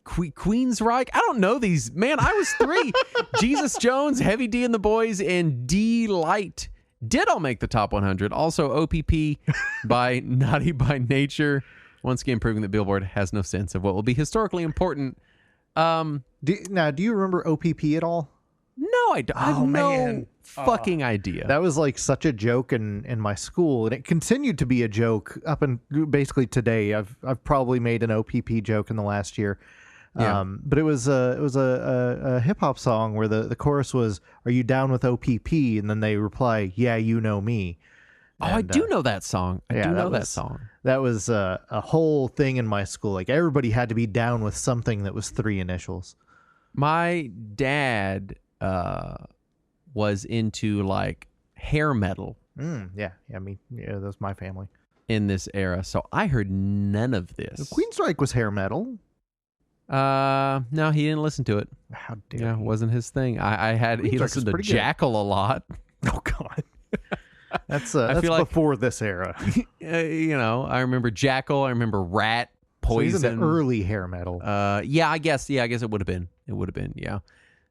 Queensryche. I don't know these. Man, I was 3. Jesus Jones, Heavy D and the Boys, and D Light did all make the top 100. Also OPP by Naughty by Nature. Once again, proving that Billboard has no sense of what will be historically important. Do you remember OPP at all? No, I don't. I have no fucking idea. That was like such a joke in my school, and it continued to be a joke up and basically today. I've probably made an OPP joke in the last year. Yeah. But it was a hip hop song where the chorus was, "Are you down with OPP?" And then they reply, "Yeah, you know me." I do know that song. I do know that song. That was a whole thing in my school. Like everybody had to be down with something that was 3 initials. My dad was into like hair metal Yeah, that's my family. in this era, so I heard none of this. Queensryche was hair metal. No, he didn't listen to it. How dare Yeah, it you? wasn't his thing. He Queensryche listened was to pretty good. Jackal a lot. Oh God, that's feel like- before this era. I remember Jackal. I remember Rat, So he's Poison. into early hair metal. Yeah, I guess it would have been. It would have been, yeah.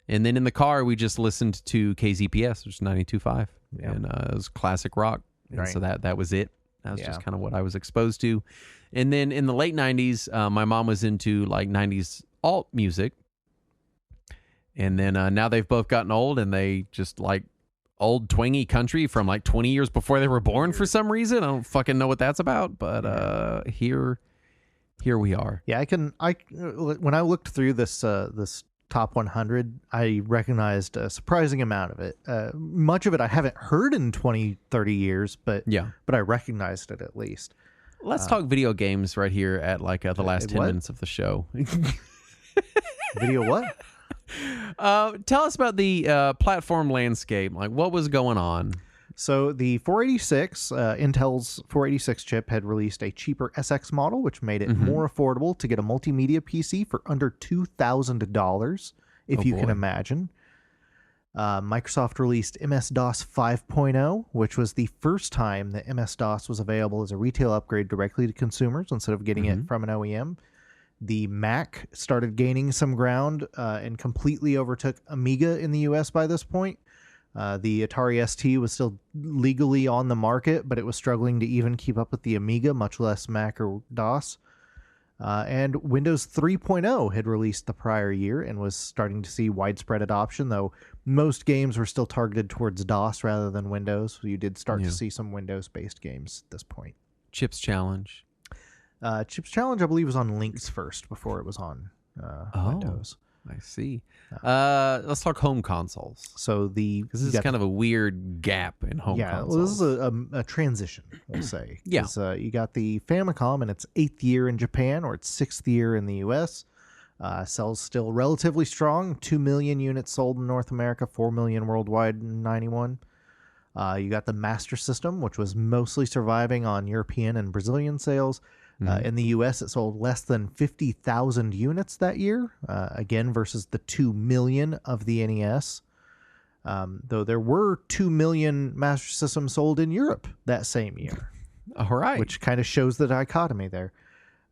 And then in the car, we just listened to KZPS, which is 92.5, Yeah. and it was classic rock. And Right. so that was it. That was Yeah. just kind of what I was exposed to. And then in the late 90s, my mom was into like 90s alt music. And then now they've both gotten old, and they just like old twangy country from like 20 years before they were born for some reason. I don't fucking know what that's about, but here we are. Yeah, when I looked through this top 100, I recognized a surprising amount of it. Much of it I haven't heard in 20, 30 years, but Yeah. I recognized it at least. Let's talk video games right here at like the last 10 what? minutes of the show. Video what? Tell us about the platform landscape. Like, what was going on? So the 486, Intel's 486 chip had released a cheaper SX model, which made it more affordable to get a multimedia PC for under $2,000, if you can imagine. Microsoft released MS-DOS 5.0, which was the first time that MS-DOS was available as a retail upgrade directly to consumers instead of getting it from an OEM. The Mac started gaining some ground and completely overtook Amiga in the US by this point. The Atari ST was still legally on the market, but it was struggling to even keep up with the Amiga, much less Mac or DOS. And Windows 3.0 had released the prior year and was starting to see widespread adoption, though most games were still targeted towards DOS rather than Windows. So you did start to see some Windows-based games at this point. Chips Challenge. Chips Challenge, I believe, was on Lynx first before it was on Windows. I see. Let's talk home consoles. So This is kind of a weird gap in home consoles. well, this is a transition, we'll say. Yeah. 'Cause, you got the Famicom in its 8th year in Japan, or its 6th year in the US. Sells still relatively strong. 2 million units sold in North America, 4 million worldwide in 91. You got the Master System, which was mostly surviving on European and Brazilian sales. In the U.S., it sold less than 50,000 units that year, again, versus the 2 million of the NES. Though there were 2 million Master Systems sold in Europe that same year. All right. Which kind of shows the dichotomy there.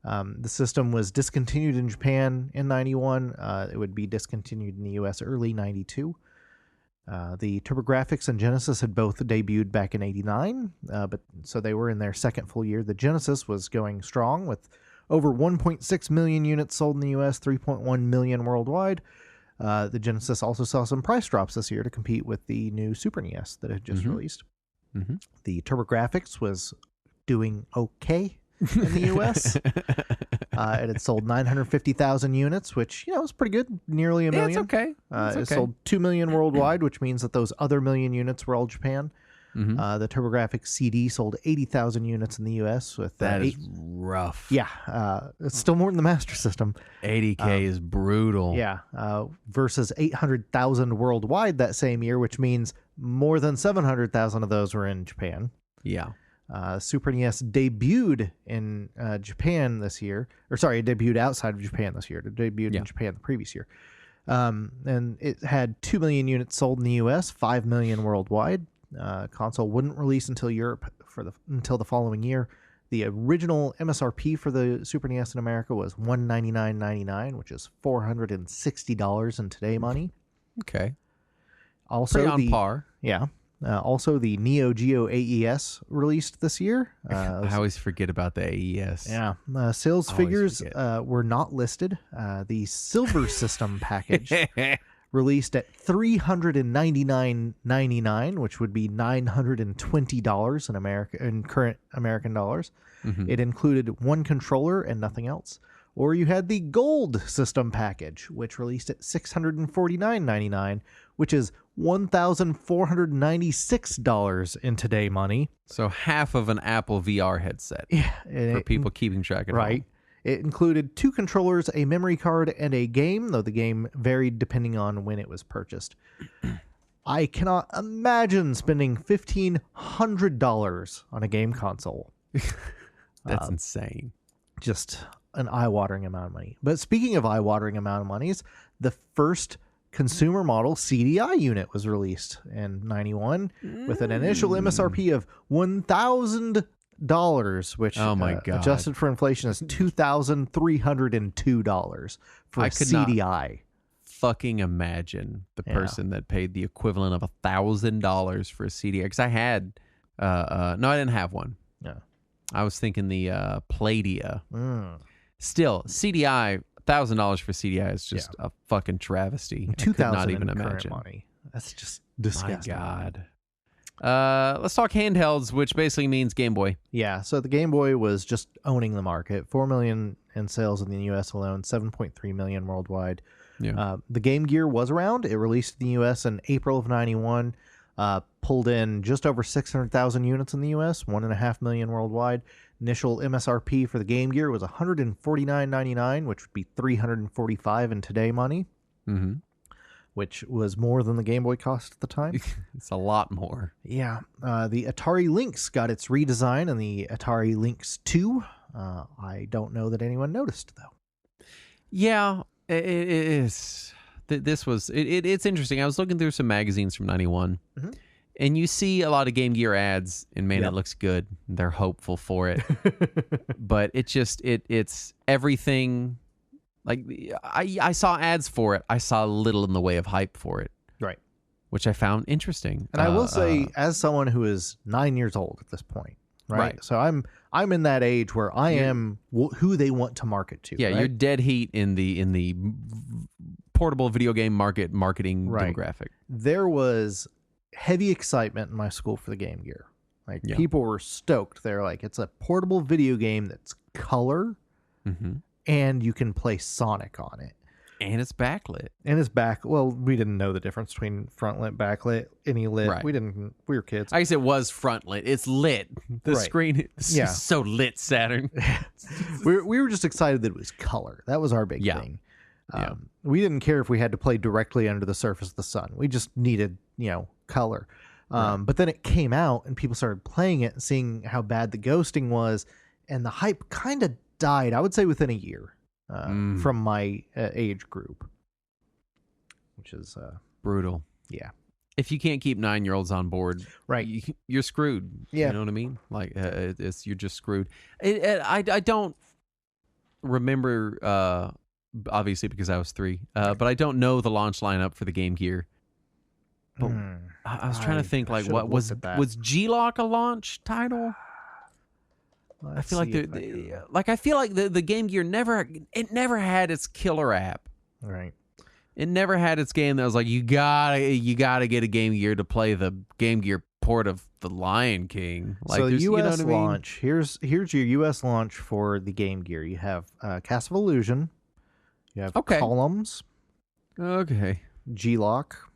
The system was discontinued in Japan in 91. It would be discontinued in the U.S. early 92. The TurboGrafx and Genesis had both debuted back in 89, but so they were in their second full year. The Genesis was going strong with over 1.6 million units sold in the U.S., 3.1 million worldwide. The Genesis also saw some price drops this year to compete with the new Super NES that had just released. The TurboGrafx was doing okay in the U.S. It had sold 950,000 units, which, was pretty good, nearly a million. It's okay. It sold 2 million worldwide, which means that those other million units were all Japan. The TurboGrafx CD sold 80,000 units in the U.S. with that is rough. Yeah, it's still more than the Master System. 80K is brutal. Yeah, versus 800,000 worldwide that same year, which means more than 700,000 of those were in Japan. Yeah. Super NES debuted in Japan this year, it debuted outside of Japan this year. It debuted in Japan the previous year. And it had 2 million units sold in the U.S., 5 million worldwide. Console wouldn't release until Europe until the following year. The original MSRP for the Super NES in America was $199.99, which is $460 in today money. Okay. Also, pretty on par. Yeah. Also, the Neo Geo AES released this year. I always forget about the AES. Yeah. Sales figures were not listed. The Silver System package released at $399.99, which would be $920 in current American dollars. It included one controller and nothing else. Or you had the Gold System package, which released at $649.99, which is $1,496 in today money. So half of an Apple VR headset for people keeping track at home. It included 2 controllers, a memory card, and a game, though the game varied depending on when it was purchased. I cannot imagine spending $1,500 on a game console. That's insane. Just an eye-watering amount of money. But speaking of eye-watering amount of monies, the first consumer model CDI unit was released in 91 with an initial MSRP of $1,000, which adjusted for inflation is $2,302 for a CDI. Fucking imagine the person that paid the equivalent of $1,000 for a CDI. Because I had, no, I didn't have one. Yeah, I was thinking the Playdia. Still, CDI, $1,000 for CDI is just a fucking travesty. I could not even imagine. Money. That's just disgusting. My God. Let's talk handhelds, which basically means Game Boy. Yeah, so the Game Boy was just owning the market. 4 million in sales in the U.S. alone, 7.3 million worldwide. Yeah. The Game Gear was around. It released in the U.S. in April of 91. Pulled in just over 600,000 units in the U.S., 1.5 million worldwide. Initial MSRP for the Game Gear was $149.99, which would be $345 in today money, which was more than the Game Boy cost at the time. It's a lot more. Yeah. The Atari Lynx got its redesign in the Atari Lynx 2. I don't know that anyone noticed, though. Yeah, it is. This was it's interesting. I was looking through some magazines from 91, and you see a lot of Game Gear ads, and man, it looks good. They're hopeful for it, but it's everything. Like I saw ads for it. I saw little in the way of hype for it, right? Which I found interesting. And I will say, as someone who is 9 years old at this point, right? So I'm in that age where I am who they want to market to. Yeah, right? You're dead heat in the portable video game marketing demographic. There was heavy excitement in my school for the Game Gear. Like people were stoked. They're like, it's a portable video game that's color, and you can play Sonic on it. And it's backlit. And it's well, we didn't know the difference between front lit, backlit, any lit. Right. We were kids. I guess it was front lit. It's lit. The screen is so lit, Saturn. we were just excited that it was color. That was our big thing. We didn't care if we had to play directly under the surface of the sun. We just needed, color. But then it came out and people started playing it and seeing how bad the ghosting was. and the hype kind of died, I would say, within a year from my age group, which is brutal. Yeah. If you can't keep 9-year-olds on board, Right, you're screwed. Yeah. You know what I mean? Like you're just screwed. I don't remember, obviously because I was 3, but I don't know the launch lineup for the Game Gear. But I was trying to think, like, what was G-Lock a launch title? I feel like I feel like the Game Gear never had its killer app. Right. It never had its game that was like, you gotta get a Game Gear to play the Game Gear port of the Lion King. Like, so the U.S. you know what I mean? launch, here's your U.S. launch for the Game Gear. You have Castle of Illusion, you have Columns, G-Lock,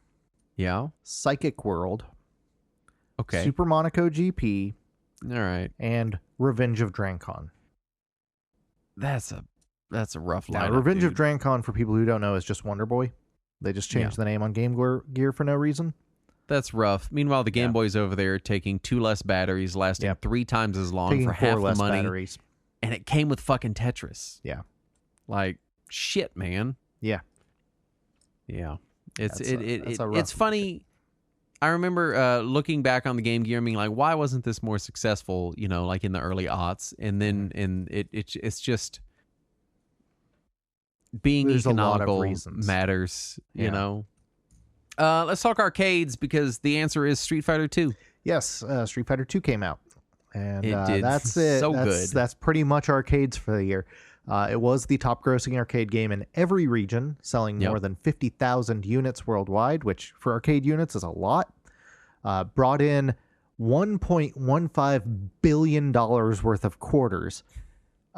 yeah, Psychic World, okay, Super Monaco GP, all right, and Revenge of Drancon. That's a rough Now, lineup. Revenge dude. of Drancon, for people who don't know, is just Wonder Boy. They just changed the name on Game Gear for no reason. That's rough. Meanwhile, the Game Boy's over there taking 2 less batteries, lasting 3 times as long Taking for 4 half the less money, batteries. and it came with fucking Tetris. Yeah. Like, shit, man. Yeah. Yeah. That's It's rough funny. I remember looking back on the Game Gear and being like, why wasn't this more successful, you know, like in the early aughts? And then it's just being There's economical a lot of reasons. matters, you Yeah. know. Let's talk arcades, because the answer is Street Fighter 2. Yes, Street Fighter 2 came out. And It did that's it. so That's, good. That's pretty much arcades for the year. It was the top grossing arcade game in every region, selling more than 50,000 units worldwide, which for arcade units is a lot. Brought in $1.15 billion worth of quarters.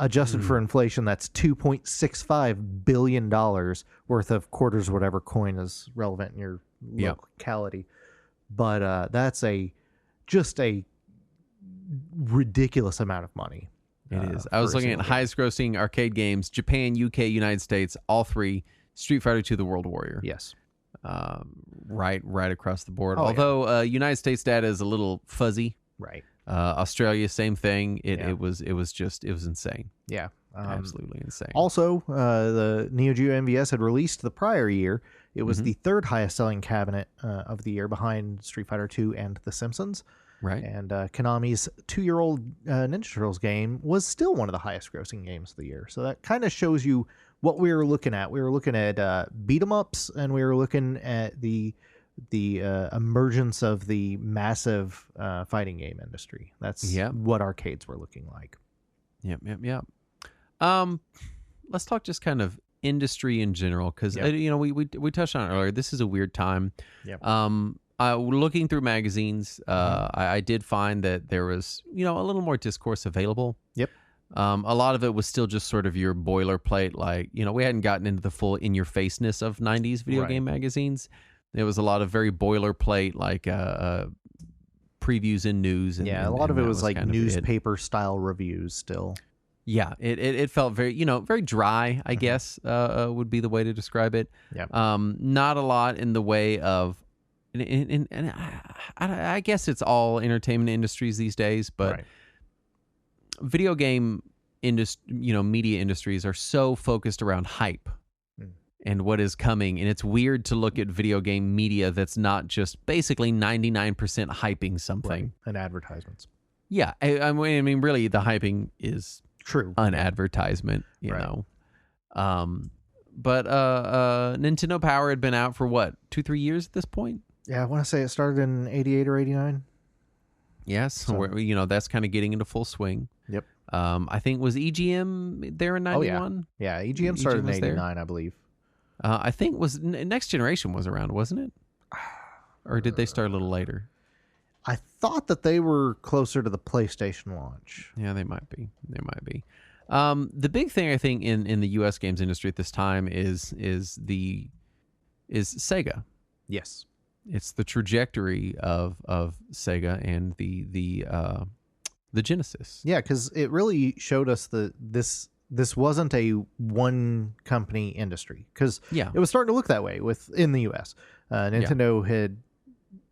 Adjusted for inflation, that's $2.65 billion worth of quarters, whatever coin is relevant in your locality. But that's just a ridiculous amount of money. It is. I was looking at highest grossing arcade games: Japan, UK, United States, all 3. Street Fighter 2: The World Warrior. Yes. Right across the board. Oh, Although United States data is a little fuzzy. Right. Australia, same thing. It was insane. Yeah. Absolutely insane. Also, the Neo Geo MVS had released the prior year. It was the 3rd highest selling cabinet of the year, behind Street Fighter 2 and The Simpsons. Right. And Konami's 2-year-old Ninja Turtles game was still one of the highest grossing games of the year. So that kind of shows you what we were looking at. We were looking at beat 'em ups, and we were looking at the emergence of the massive fighting game industry. That's what arcades were looking like. Yep. Let's talk just kind of industry in general, because you know, we touched on it earlier. This is a weird time. Looking through magazines, I did find that there was, you know, a little more discourse available. A lot of it was still just sort of your boilerplate, like, you know, we hadn't gotten into the full in-your-faceness of 90s video game magazines. There was a lot of very boilerplate, like previews and news. And, a lot of it was like newspaper-style reviews still. Yeah, it felt very, you know, very dry, I guess, would be the way to describe it. Not a lot in the way of, and I guess it's all entertainment industries these days, but video game media industries are so focused around hype and what is coming, and it's weird to look at video game media that's not just basically 99% hyping something. And advertisements. Yeah, I mean, really, the hyping is true, an advertisement, you know. But Nintendo Power had been out for what, 2-3 years at this point? Yeah, I want to say it started in 88 or 89. Yes, so you know, that's kind of getting into full swing. Yep. I think, was EGM there in 91? Yeah, EGM started in 89, I believe. I think Next Generation was around, wasn't it? Or did they start a little later? I thought that they were closer to the PlayStation launch. Yeah, they might be. The big thing, I think, in the U.S. games industry at this time is Sega. Yes. It's the trajectory of Sega and the Genesis. Yeah, because it really showed us that this wasn't a one company industry, because it was starting to look that way in the U.S. Nintendo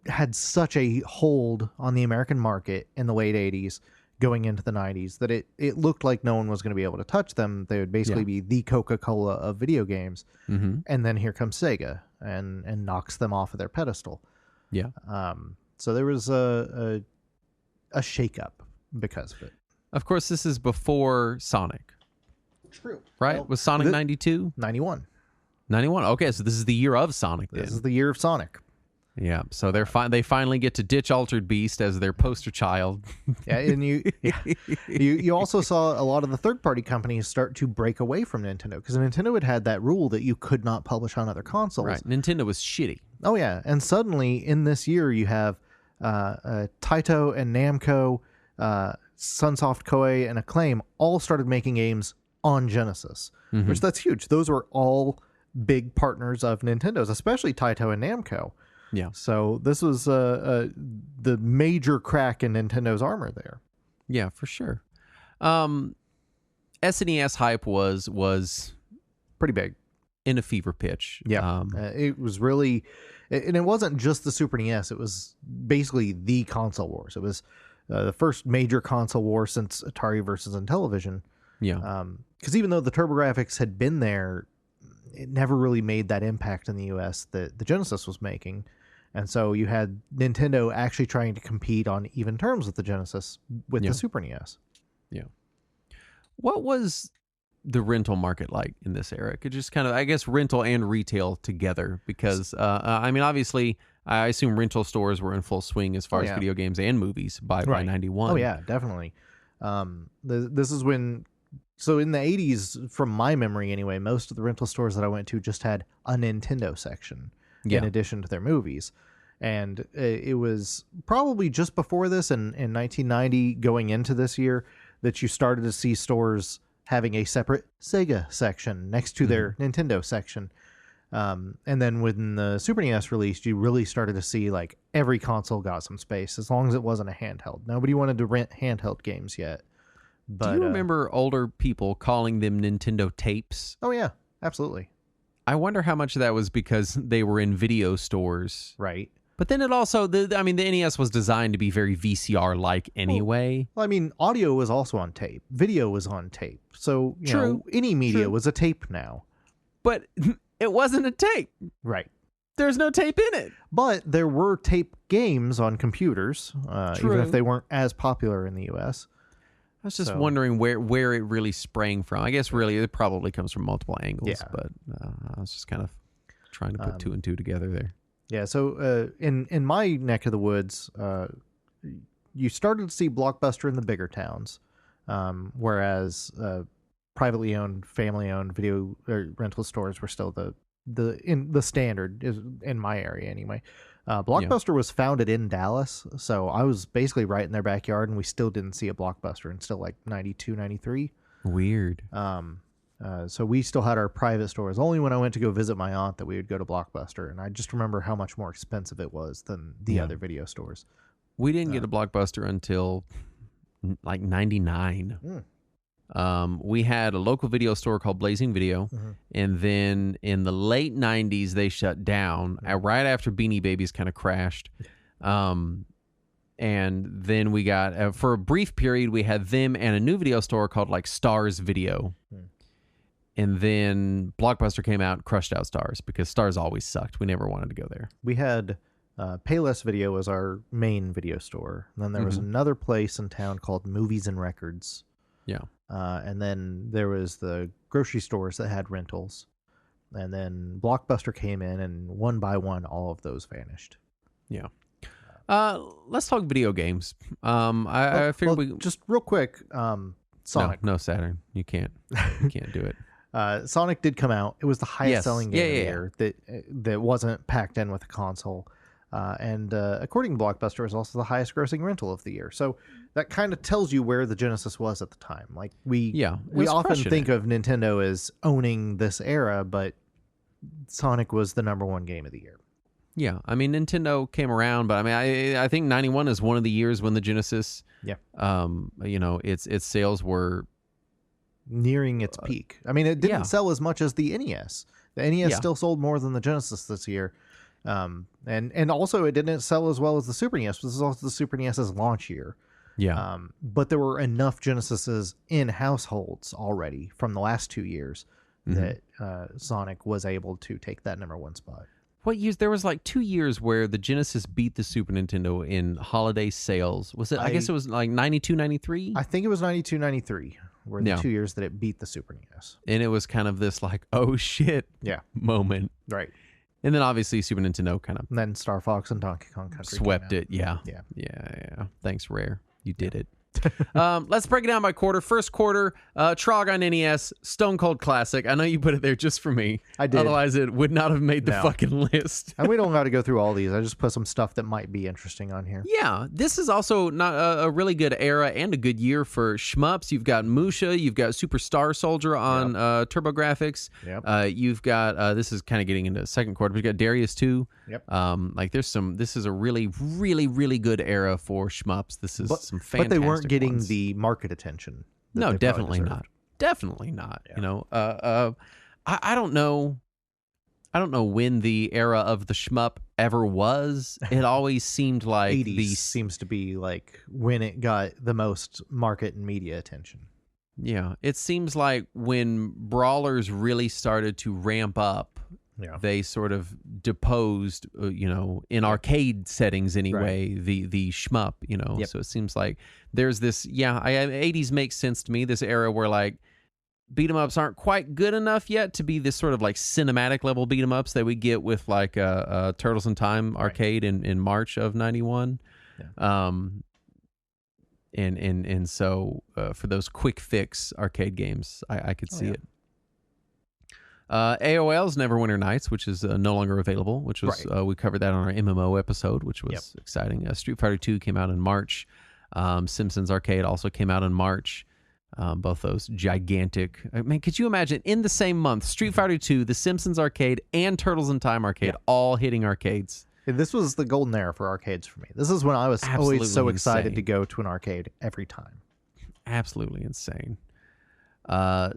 had such a hold on the American market in the late 80s, going into the 90s that it looked like no one was going to be able to touch them. They would basically be the Coca-Cola of video games. Mm-hmm. And then here comes Sega and knocks them off of their pedestal. Yeah. So there was a shakeup because of it. Of course, this is before Sonic. True. Right? Well, was Sonic 92? 91. 91. Okay, so this is the year of Sonic then. This is the year of Sonic. Yeah, so they finally get to ditch Altered Beast as their poster child. Yeah, and you also saw a lot of the third-party companies start to break away from Nintendo, because Nintendo had that rule that you could not publish on other consoles. Right, Nintendo was shitty. Oh yeah, and suddenly in this year you have Taito and Namco, Sunsoft, Koei, and Acclaim all started making games on Genesis, which that's huge. Those were all big partners of Nintendo's, especially Taito and Namco. Yeah. So this was the major crack in Nintendo's armor there. Yeah, for sure. SNES hype was pretty big, in a fever pitch. Yeah. It was really, and it wasn't just the Super NES. It was basically the console wars. It was the first major console war since Atari versus Intellivision. Yeah. Because even though the TurboGrafx had been there, it never really made that impact in the US that the Genesis was making. And so you had Nintendo actually trying to compete on even terms with the Genesis with the Super NES. Yeah. What was the rental market like in this era? Could just kind of, I guess, rental and retail together, because I mean, obviously, I assume rental stores were in full swing as far as video games and movies by 91. Oh yeah, definitely. This is when, so in the 80s, from my memory anyway, most of the rental stores that I went to just had a Nintendo section in addition to their movies. And it was probably just before this, in 1990, going into this year, that you started to see stores having a separate Sega section next to their Nintendo section. And then when the Super NES released, you really started to see like every console got some space, as long as it wasn't a handheld. Nobody wanted to rent handheld games yet. But, do you remember older people calling them Nintendo tapes? Oh yeah, absolutely. I wonder how much of that was because they were in video stores. Right. But then it also, the NES was designed to be very VCR-like anyway. Well, I mean, audio was also on tape. Video was on tape. So, you know, any media was a tape now. But it wasn't a tape. Right. There's no tape in it. But there were tape games on computers, even if they weren't as popular in the U.S. I was just wondering where it really sprang from. I guess really it probably comes from multiple angles, but I was just kind of trying to put two and two together there. Yeah, so in my neck of the woods, you started to see Blockbuster in the bigger towns, whereas privately owned, family owned video rental stores were still the standard in my area anyway. Blockbuster was founded in Dallas, so I was basically right in their backyard, and we still didn't see a Blockbuster until like 92, 93. Weird. So we still had our private stores. Only when I went to go visit my aunt that we would go to Blockbuster, and I just remember how much more expensive it was than the other video stores. We didn't get a Blockbuster until like 99. We had a local video store called Blazing Video, and then in the late 90s they shut down right after Beanie Babies kind of crashed. And then we got for a brief period we had them and a new video store called like Stars Video. And then Blockbuster came out and crushed out Stars, because Stars always sucked. We never wanted to go there. We had Payless Video as our main video store. And then there was another place in town called Movies and Records. Yeah. And then there was the grocery stores that had rentals. And then Blockbuster came in, and one by one, all of those vanished. Yeah. Let's talk video games. I figured just real quick, Sonic. No, Saturn. You can't do it. Sonic did come out. It was the highest selling game of the year that wasn't packed in with a console. And according to Blockbuster, it was also the highest grossing rental of the year. So that kind of tells you where the Genesis was at the time. Like we often think of Nintendo as owning this era, but Sonic was the number one game of the year. Yeah, I mean, Nintendo came around, but I mean, I think 91 is one of the years when the Genesis, its sales were nearing its peak. I mean, it didn't sell as much as the NES. The NES still sold more than the Genesis this year. And also it didn't sell as well as the Super NES. This is also the Super NES's launch year. Yeah. But there were enough Genesises in households already from the last 2 years that Sonic was able to take that number one spot. What years? There was like 2 years where the Genesis beat the Super Nintendo in holiday sales. Was it? I guess it was like 92, 93? I think it was 92, 93 were the Yeah. 2 years that it beat the Super NES. And it was kind of this like, oh shit Yeah. moment. Right. And then obviously Super Nintendo kind of And then Star Fox and Donkey Kong Country swept came out. it. Yeah. Yeah. Yeah. Thanks, Rare. You did it. Let's break it down by quarter. First quarter, Trog on NES, Stone Cold Classic. I know you put it there just for me. I did. Otherwise, it would not have made the No. fucking list. And we don't got to go through all these. I just put some stuff that might be interesting on here. Yeah, this is also not a really good era and a good year for shmups. You've got Musha, you've got Super Star Soldier on TurboGrafx. Yep. You've got this is kind of getting into the second quarter. But you've got Darius 2. Yep. Like there's some. This is a really, really, really good era for shmups. This is some fantastic. But they weren't getting ones. the market attention. that No, they definitely probably not. deserved. Definitely not. Yeah. You know, I don't know. I don't know when the era of the shmup ever was. It always seemed like 80s the seems to be like when it got the most market and media attention. yeah. It seems like when brawlers really started to ramp up, Yeah. they sort of deposed, in arcade settings anyway, the shmup, Yep. So it seems like there's this, 80s makes sense to me, this era where like beat 'em ups aren't quite good enough yet to be this sort of like cinematic level beat 'em ups that we get with like Turtles in Time arcade in March of 91. Yeah. And so for those quick fix arcade games, I could see it. AOL's Neverwinter Nights, which is no longer available, which was we covered that on our MMO episode, which was exciting. Street Fighter 2 came out in March. Simpsons Arcade also came out in March. Both those gigantic. I mean, could you imagine in the same month, Street Fighter 2, the Simpsons Arcade, and Turtles in Time Arcade all hitting arcades? This was the golden era for arcades for me. This is when I was Absolutely always so excited insane. to go to an arcade every time. Absolutely insane.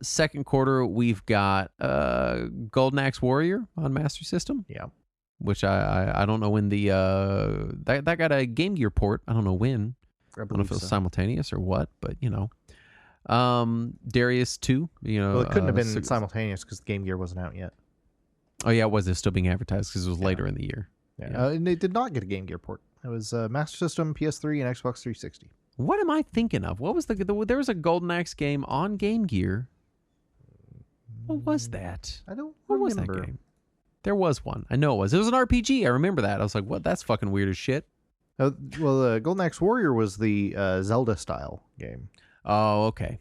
Second quarter, we've got Golden Axe Warrior on Master System. Yeah. Which I don't know when the that got a Game Gear port. I don't know when. I don't know if it was simultaneous or what, but Darius 2. Well, it couldn't have been six- simultaneous because the Game Gear wasn't out yet. Oh yeah, it was still being advertised because it was later in the year. Yeah. And it did not get a Game Gear port. It was Master System, PS3, and Xbox 360. What am I thinking of? What was there was a Golden Axe game on Game Gear. What was that? I don't What remember. was that game? There was one. I know it was. It was an RPG. I remember that. I was like, what? That's fucking weird as shit. Well, Golden Axe Warrior was the Zelda-style game. Oh, okay.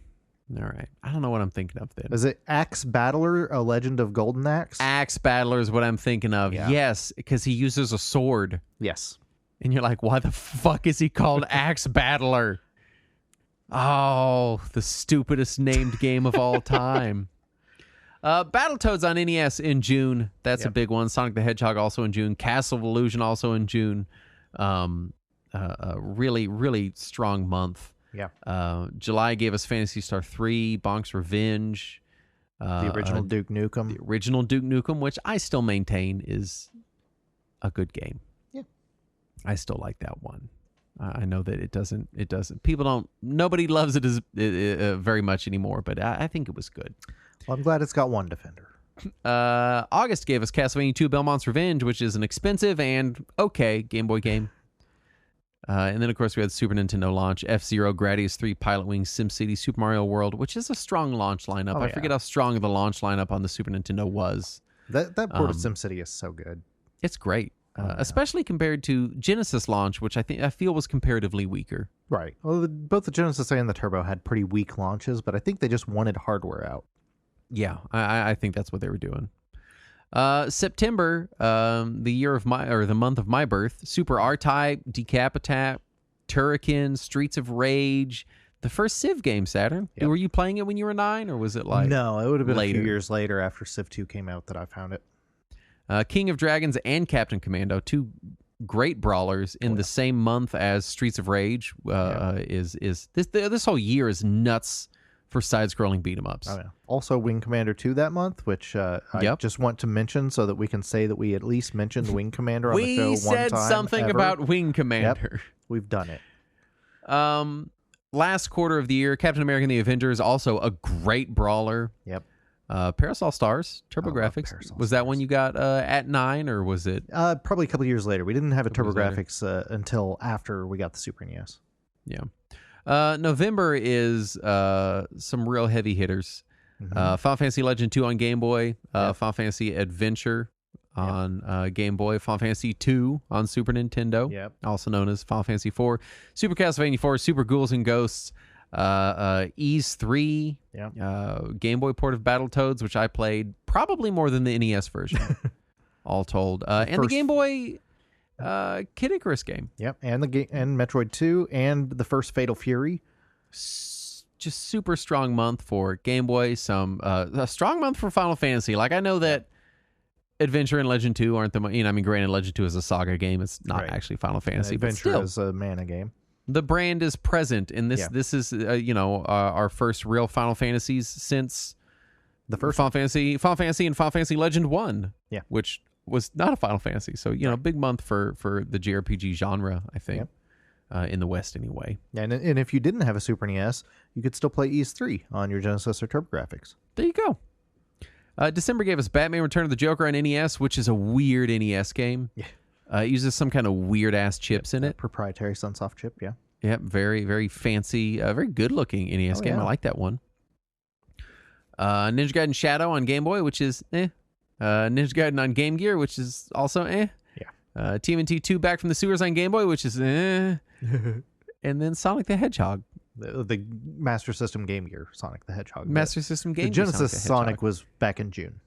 All right. I don't know what I'm thinking of then. Is it Axe Battler, A Legend of Golden Axe? Axe Battler is what I'm thinking of. Yeah. Yes, because he uses a sword. Yes. And you're like, why the fuck is he called Axe Battler? Oh, the stupidest named game of all time. Battletoads on NES in June. That's a big one. Sonic the Hedgehog also in June. Castle of Illusion also in June. A really, really strong month. Yeah. July gave us Phantasy Star 3, Bonk's Revenge. The original Duke Nukem. The original Duke Nukem, which I still maintain is a good game. Yeah. I still like that one. I know that it doesn't, nobody loves it as very much anymore, but I think it was good. Well, I'm glad it's got one defender. August gave us Castlevania 2 Belmont's Revenge, which is an expensive and okay Game Boy game. And then, of course, we had Super Nintendo launch, F-Zero, Gradius 3, Pilot Wings, SimCity, Super Mario World, which is a strong launch lineup. I forget how strong the launch lineup on the Super Nintendo was. That port of SimCity is so good. It's great, especially compared to Genesis launch, which I feel was comparatively weaker. Right. Well, both the Genesis and the Turbo had pretty weak launches, but I think they just wanted hardware out. Yeah, I think that's what they were doing. September, the month of my birth, Super R-Type, Decapitat, Turrican, Streets of Rage, the first Civ game, Saturn. Yep. Were you playing it when you were 9, or was it like No, it would have been later? a few years later after Civ 2 came out that I found it. King of Dragons and Captain Commando, two great brawlers in the same month as Streets of Rage. Is this whole year is nuts for side-scrolling beat-em-ups. Oh, yeah. Also, Wing Commander 2 that month, which I just want to mention so that we can say that we at least mentioned Wing Commander on the show one time. We said something ever. about Wing Commander. We've done it. Last quarter of the year, Captain America and the Avengers, also a great brawler. Yep. Parasol Stars, TurboGrafx. Parasol Was that Stars. one you got at 9, or was it? Probably a couple years later. We didn't have a Couple years TurboGrafx until after we got the Super NES. Yeah. November is some real heavy hitters. Mhm. Final Fantasy Legend 2 on Game Boy. Yep. Final Fantasy Adventure on Game Boy. Final Fantasy 2 on Super Nintendo. Yep. Also known as Final Fantasy 4. Super Castlevania 4. Super Ghouls and Ghosts. Ys 3. Yep. Game Boy port of Battletoads, which I played probably more than the NES version. All told. And the first- Game Boy Kid Icarus game. Yep. And and Metroid 2 and the first Fatal Fury. Just super strong month for Game Boy. Some a strong month for Final Fantasy. Like, I know that Adventure and Legend 2 aren't the I mean, granted, Legend 2 is a saga game. It's not Right. actually Final Fantasy, but Adventure still, is a mana game. the brand is present in this. Yeah. This is our first real Final Fantasies since The first Final Fantasy and Final Fantasy Legend 1. Yeah. Which was not a Final Fantasy. So, big month for the JRPG genre, I think. Yep. In the West anyway. And if you didn't have a Super NES, you could still play Ys 3 on your Genesis or TurboGrafx. There you go. December gave us Batman Return of the Joker on NES, which is a weird NES game. Yeah. It uses some kind of weird-ass chips in it. Proprietary Sunsoft chip, yeah. Yep, very, very fancy, very good-looking NES game. Yeah. I like that one. Ninja Gaiden Shadow on Game Boy, which is Ninja Gaiden on Game Gear, which is also Yeah. TMNT 2 Back from the Sewers on Game Boy, which is And then Sonic the Hedgehog. The Master System Game Gear, Sonic the Hedgehog. Master System The Game Gear Genesis the Sonic Hedgehog. was back in June.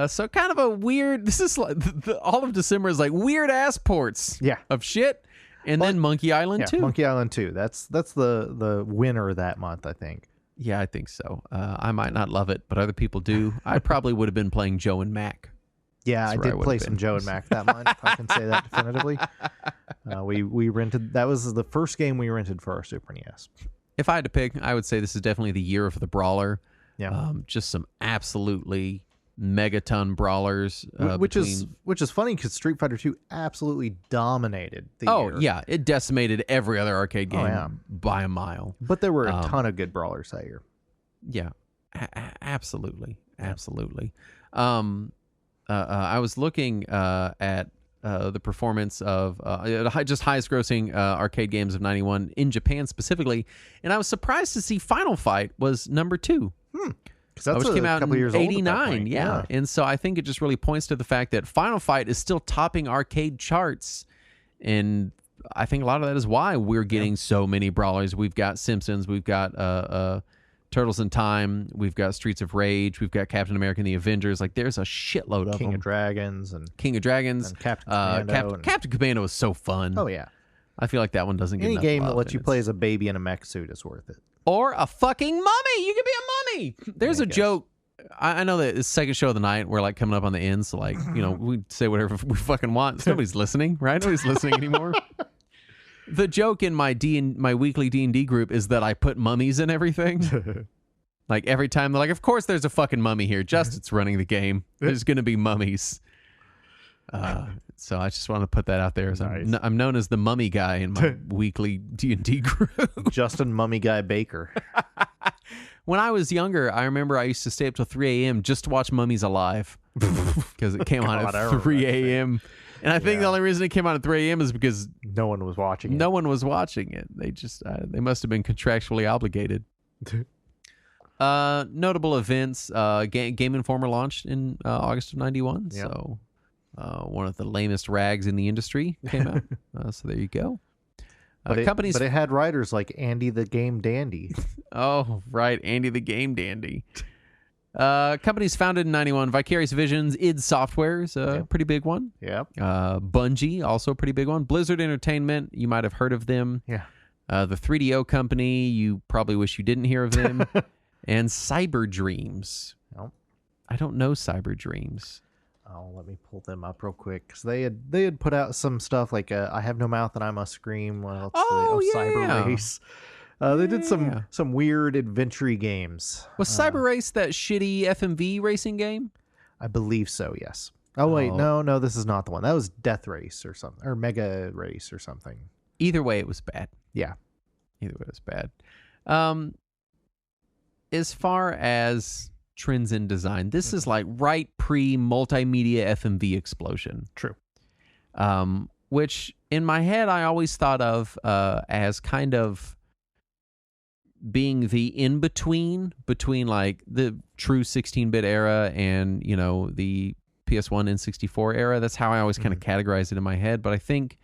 So kind of a weird. This is like all of December is like weird ass ports Yeah. of shit, and then Monkey Island Yeah, too. Monkey Island 2. That's the winner that month, I think. Yeah, I think so. I might not love it, but other people do. I probably would have been playing Joe and Mac. Yeah, That's I where I did would've play been. some Joe and Mac that month. If I can say that definitively. We rented. That was the first game we rented for our Super NES. If I had to pick, I would say this is definitely the year of the brawler. Yeah. Just some absolutely megaton brawlers. which is funny because Street Fighter 2 absolutely dominated the year. yeah, it decimated every other arcade game yeah. by a mile. But there were a ton of good brawlers that year. Yeah, absolutely. I was looking at the performance of just highest grossing arcade games of 91 in Japan specifically, and I was surprised to see Final Fight was number 2. Because that's Which came out couple in years old at that 89, point. yeah. And so I think it just really points to the fact that Final Fight is still topping arcade charts, and I think a lot of that is why we're getting so many brawlers. We've got Simpsons, we've got Turtles in Time, we've got Streets of Rage, we've got Captain America and the Avengers. Like, there's a shitload of King them. of Dragons and King of Dragons, Captain Commando. Captain Commando was so fun. Oh yeah, I feel like that one doesn't get any enough game that love, lets and you play as a baby in a mech suit is worth it. or a fucking mummy. You could be a mummy. There's I a guess. joke. I know that it's second show of the night. We're like coming up on the end, so like we say whatever we fucking want. Nobody's listening, right? Nobody's listening anymore. The joke in my weekly D&D group is that I put mummies in everything. Like every time they're like, "Of course, there's a fucking mummy here. Justin's running the game. There's gonna be mummies." So I just want to put that out there. As Nice. I'm known as the mummy guy in my weekly D&D group. Justin Mummy Guy Baker. When I was younger, I remember I used to stay up till 3 a.m. just to watch Mummies Alive because it came on God, I at remember 3 that shit. a.m. And I think the Yeah. only reason it came on at 3 a.m. is because No one was watching it. no one was watching it. They just they must have been contractually obligated. Notable events: Game Informer launched in August of '91. Yep. So one of the lamest rags in the industry came out. So there you go. But Companies. it had writers like Andy the Game Dandy. Oh, right. Andy the Game Dandy. Companies founded in 91. Vicarious Visions, id Software is a pretty big one. Yep. Bungie, also a pretty big one. Blizzard Entertainment, you might have heard of them. Yeah. The 3DO Company, you probably wish you didn't hear of them. And Cyber Dreams. Nope. I don't know Cyber Dreams. Oh, let me pull them up real quick because they had put out some stuff like I Have No Mouth and I Must Scream. Well, Cyber yeah. Race. They did Yeah. some weird adventure games. Was Cyber Race that shitty FMV racing game? I believe so. Yes. Oh wait, Oh. no, this is not the one. That was Death Race or something, or Mega Race or something. Either way, it was bad. Yeah. Either way, it was bad. Um, as far as trends in design, this is like right pre-multimedia FMV explosion. True. Which in my head I always thought of as kind of being the in-between between like the true 16-bit era and, you know, the PS1 and 64 era. That's how I always kind of categorize it in my head. But I think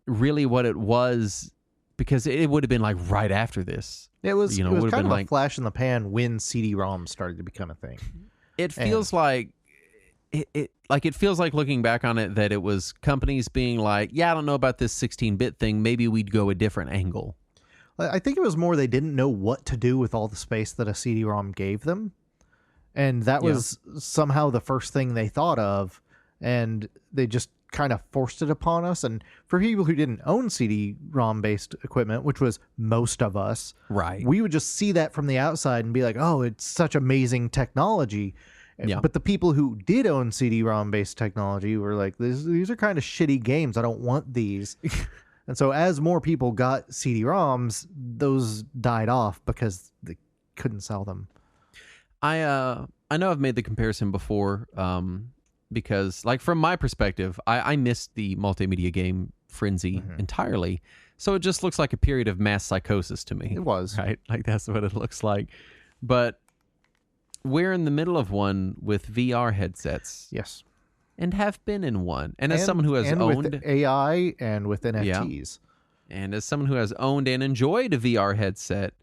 really what it was, because it would have been like right after this. It was, you know, it was would have kind been of like a flash in the pan when CD-ROMs started to become a thing. It feels like it feels like looking back on it that it was companies being like, yeah, I don't know about this 16-bit thing. Maybe we'd go a different angle. I think it was more they didn't know what to do with all the space that a CD-ROM gave them. And that was somehow the first thing they thought of. And they just kind of forced it upon us. And for people who didn't own CD-ROM based equipment, which was most of us, right, we would just see that from the outside and be like, oh, it's such amazing technology. Yeah. But the people who did own CD-ROM based technology were like, these are kind of shitty games. I don't want these. And so as more people got CD-ROMs, those died off because they couldn't sell them. I know I've made the comparison before, because like from my perspective, I missed the multimedia game frenzy entirely. So it just looks like a period of mass psychosis to me. It was. Right? Like that's what it looks like. But we're in the middle of one with VR headsets. Yes. And have been in one. And as someone who has owned with AI and with NFTs. Yeah. And as someone who has owned and enjoyed a VR headset,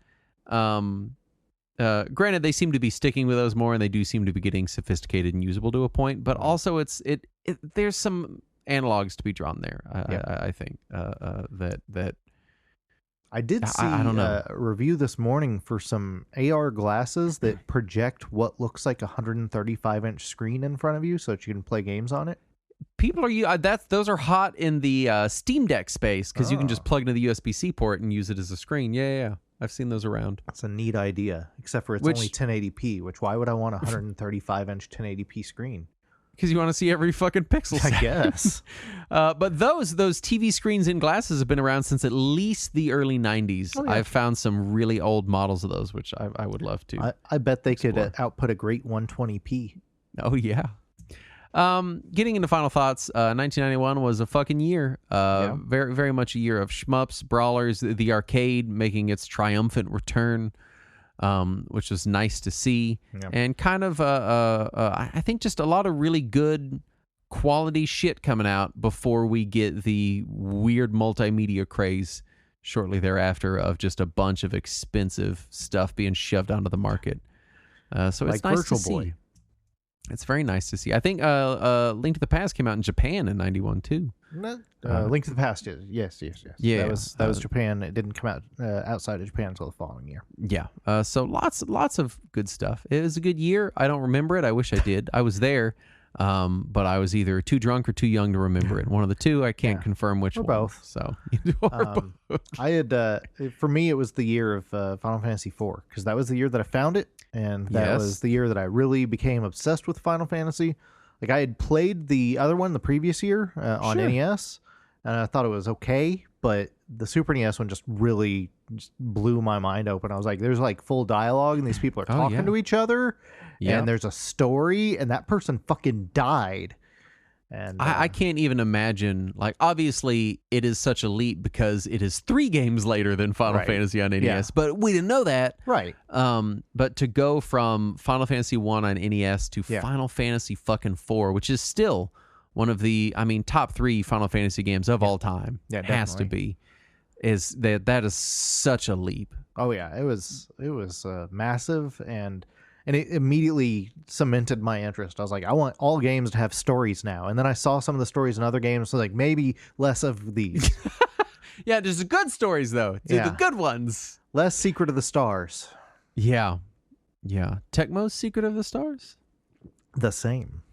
granted they seem to be sticking with those more and they do seem to be getting sophisticated and usable to a point, but also there's some analogs to be drawn there. I think that I did see I don't know. a review this morning for some AR glasses that project what looks like a 135-inch screen in front of you so that you can play games on it. People are those are hot in the Steam Deck space because you can just plug into the USB-C port and use it as a screen. Yeah. I've seen those around. That's a neat idea, except for it's only 1080p, which why would I want a 135-inch 1080p screen? Because you want to see every fucking pixel. I guess. But those TV screens in glasses have been around since at least the early 90s. Oh, yeah. I've found some really old models of those, which I would love to. I bet they could output a great 120p. Oh, yeah. Getting into final thoughts, 1991 was a fucking year. Very, very much a year of shmups, brawlers, the arcade making its triumphant return. Which was nice to see, and kind of I think just a lot of really good quality shit coming out before we get the weird multimedia craze shortly thereafter of just a bunch of expensive stuff being shoved onto the market. So it's like nice Virtual to see. Boy. It's very nice to see. I think Link to the Past came out in Japan in 91 too. Link to the Past is yes. Yeah, that was Japan. It didn't come out outside of Japan until the following year. Yeah. So lots of good stuff. It was a good year. I don't remember it. I wish I did. I was there, but I was either too drunk or too young to remember it. One of the two. I can't confirm which or one. Both. So I had for me it was the year of Final Fantasy IV because that was the year that I found it, and that was the year that I really became obsessed with Final Fantasy. Like I had played the other one the previous year on NES, and I thought it was okay, but the Super NES one just really blew my mind open. I was like, there's like full dialogue, and these people are talking to each other, and there's a story, and that person fucking died. And I can't even imagine. Like, obviously, it is such a leap because it is 3 games later than Final Fantasy on NES, but we didn't know that. Right. But to go from Final Fantasy 1 on NES to Final Fantasy fucking 4, which is still one of the, top 3 Final Fantasy games of all time. Yeah, has to be. Is that is such a leap. Oh yeah, it was massive, and it immediately cemented my interest. I was like, I want all games to have stories now. And then I saw some of the stories in other games, so like maybe less of these. Yeah, there's the good stories though. The good ones. Less Secret of the Stars. Yeah. Tecmo's Secret of the Stars? The same.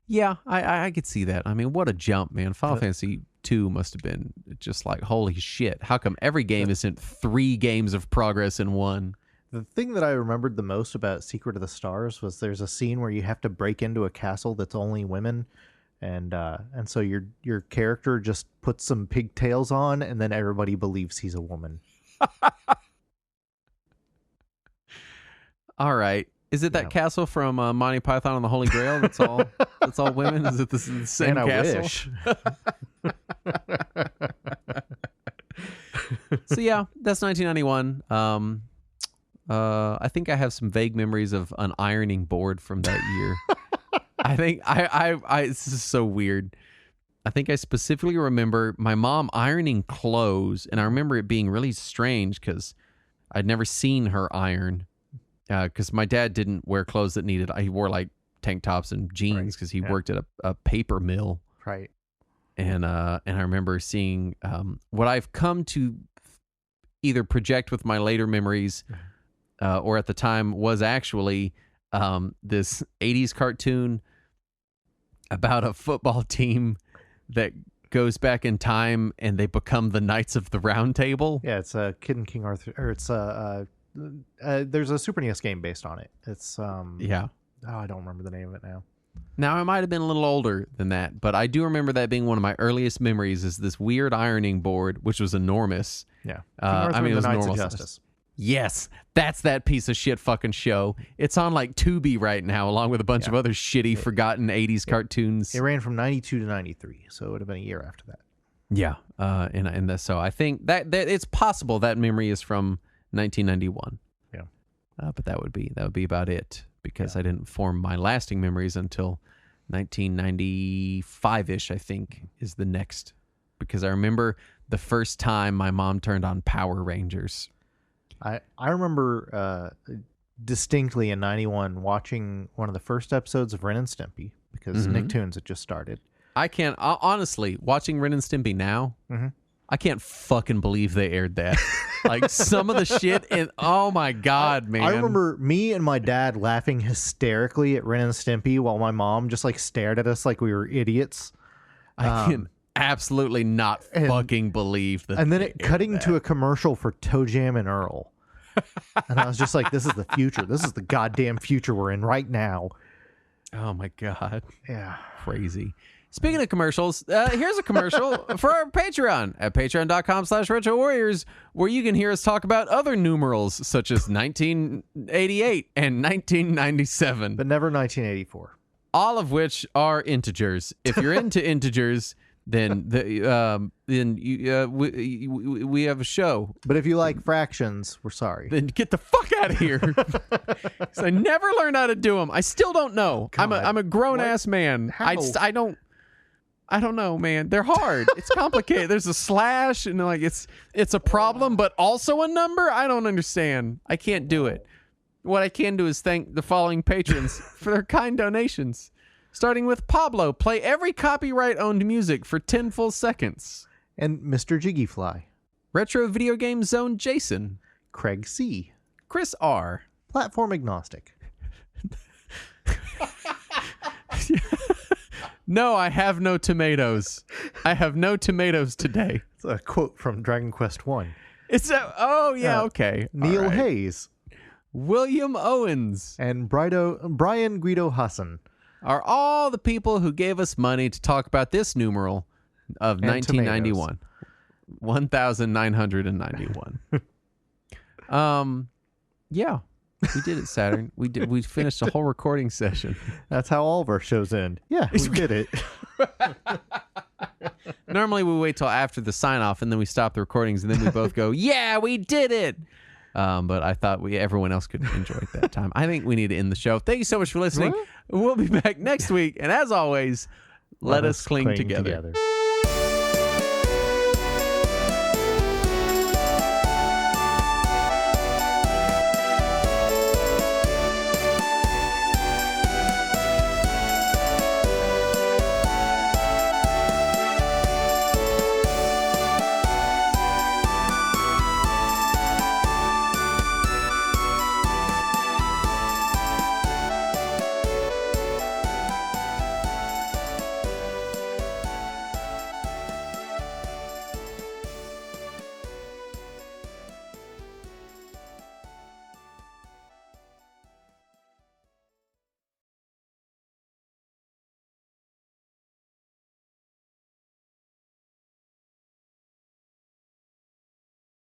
Yeah, I could see that. What a jump, man. Final Fantasy 2 must have been just like, holy shit. How come every game isn't 3 games of progress in one? The thing that I remembered the most about Secret of the Stars was there's a scene where you have to break into a castle that's only women, And so your character just puts some pigtails on, and then everybody believes he's a woman. All right. Is it that castle from Monty Python and the Holy Grail? That's all. That's all women. Is it the same And castle? I wish. So yeah, that's 1991. I think I have some vague memories of an ironing board from that year. I think I this is so weird. I think I specifically remember my mom ironing clothes, and I remember it being really strange because I'd never seen her iron. Because my dad didn't wear clothes that needed. He wore like tank tops and jeans because he worked at a paper mill. Right. And I remember seeing what I've come to either project with my later memories, or at the time was actually this 80s cartoon about a football team that goes back in time and they become the Knights of the Round Table. Yeah, it's a Kid and King Arthur, or it's there's a Super NES game based on it. It's yeah. Oh, I don't remember the name of it now. Now, I might have been a little older than that, but I do remember that being one of my earliest memories is this weird ironing board, which was enormous. Yeah. I mean, it was Knights normal of Justice. Yes, that's that piece of shit fucking show. It's on like Tubi right now, along with a bunch of other shitty, forgotten 80s cartoons. It ran from 92 to 93, so it would have been a year after that. Yeah, so I think that it's possible that memory is from 1991. Yeah, but that would be about it because I didn't form my lasting memories until 1995-ish. I think is the next, because I remember the first time my mom turned on Power Rangers. I remember distinctly in 91 watching one of the first episodes of Ren and Stimpy because Nicktoons had just started. I can't honestly watching Ren and Stimpy now. I can't fucking believe they aired that. Like some of the shit in, oh my God, man. I remember me and my dad laughing hysterically at Ren and Stimpy while my mom just like stared at us like we were idiots. I can absolutely not fucking believe that. And then it cutting to a commercial for Toe Jam and Earl. And I was just like, this is the future. This is the goddamn future we're in right now. Oh my God. Yeah. Crazy. Speaking of commercials, here's a commercial for our Patreon at patreon.com/Retro Warriors, where you can hear us talk about other numerals such as 1988 and 1997. But never 1984. All of which are integers. If you're into integers, then we have a show. But if you like fractions, we're sorry. Then get the fuck out of here. 'Cause I never learned how to do them. I still don't know. God. I'm a grown ass man. How? I don't know, man. They're hard. It's complicated. There's a slash and like it's a problem, but also a number. I don't understand. I can't do it. What I can do is thank the following patrons for their kind donations. Starting with Pablo, play every copyright-owned music for 10 full seconds. And Mr. Jiggyfly. Retro Video Game Zone Jason. Craig C. Chris R. Platform agnostic. No, I have no tomatoes. I have no tomatoes today. It's a quote from Dragon Quest 1. Okay. Neil All right. Hayes. William Owens. And Brian Guido Hassan. Are all the people who gave us money to talk about this numeral of And 1991. 1991. Yeah. We did it, Saturn. We finished a whole recording session. That's how all of our shows end. Yeah, we did it. Normally we wait till after the sign off and then we stop the recordings and then we both go, yeah, we did it. But I thought everyone else could enjoy it that time. I think we need to end the show. Thank you so much for listening. What? We'll be back next week. And as always, let us cling together.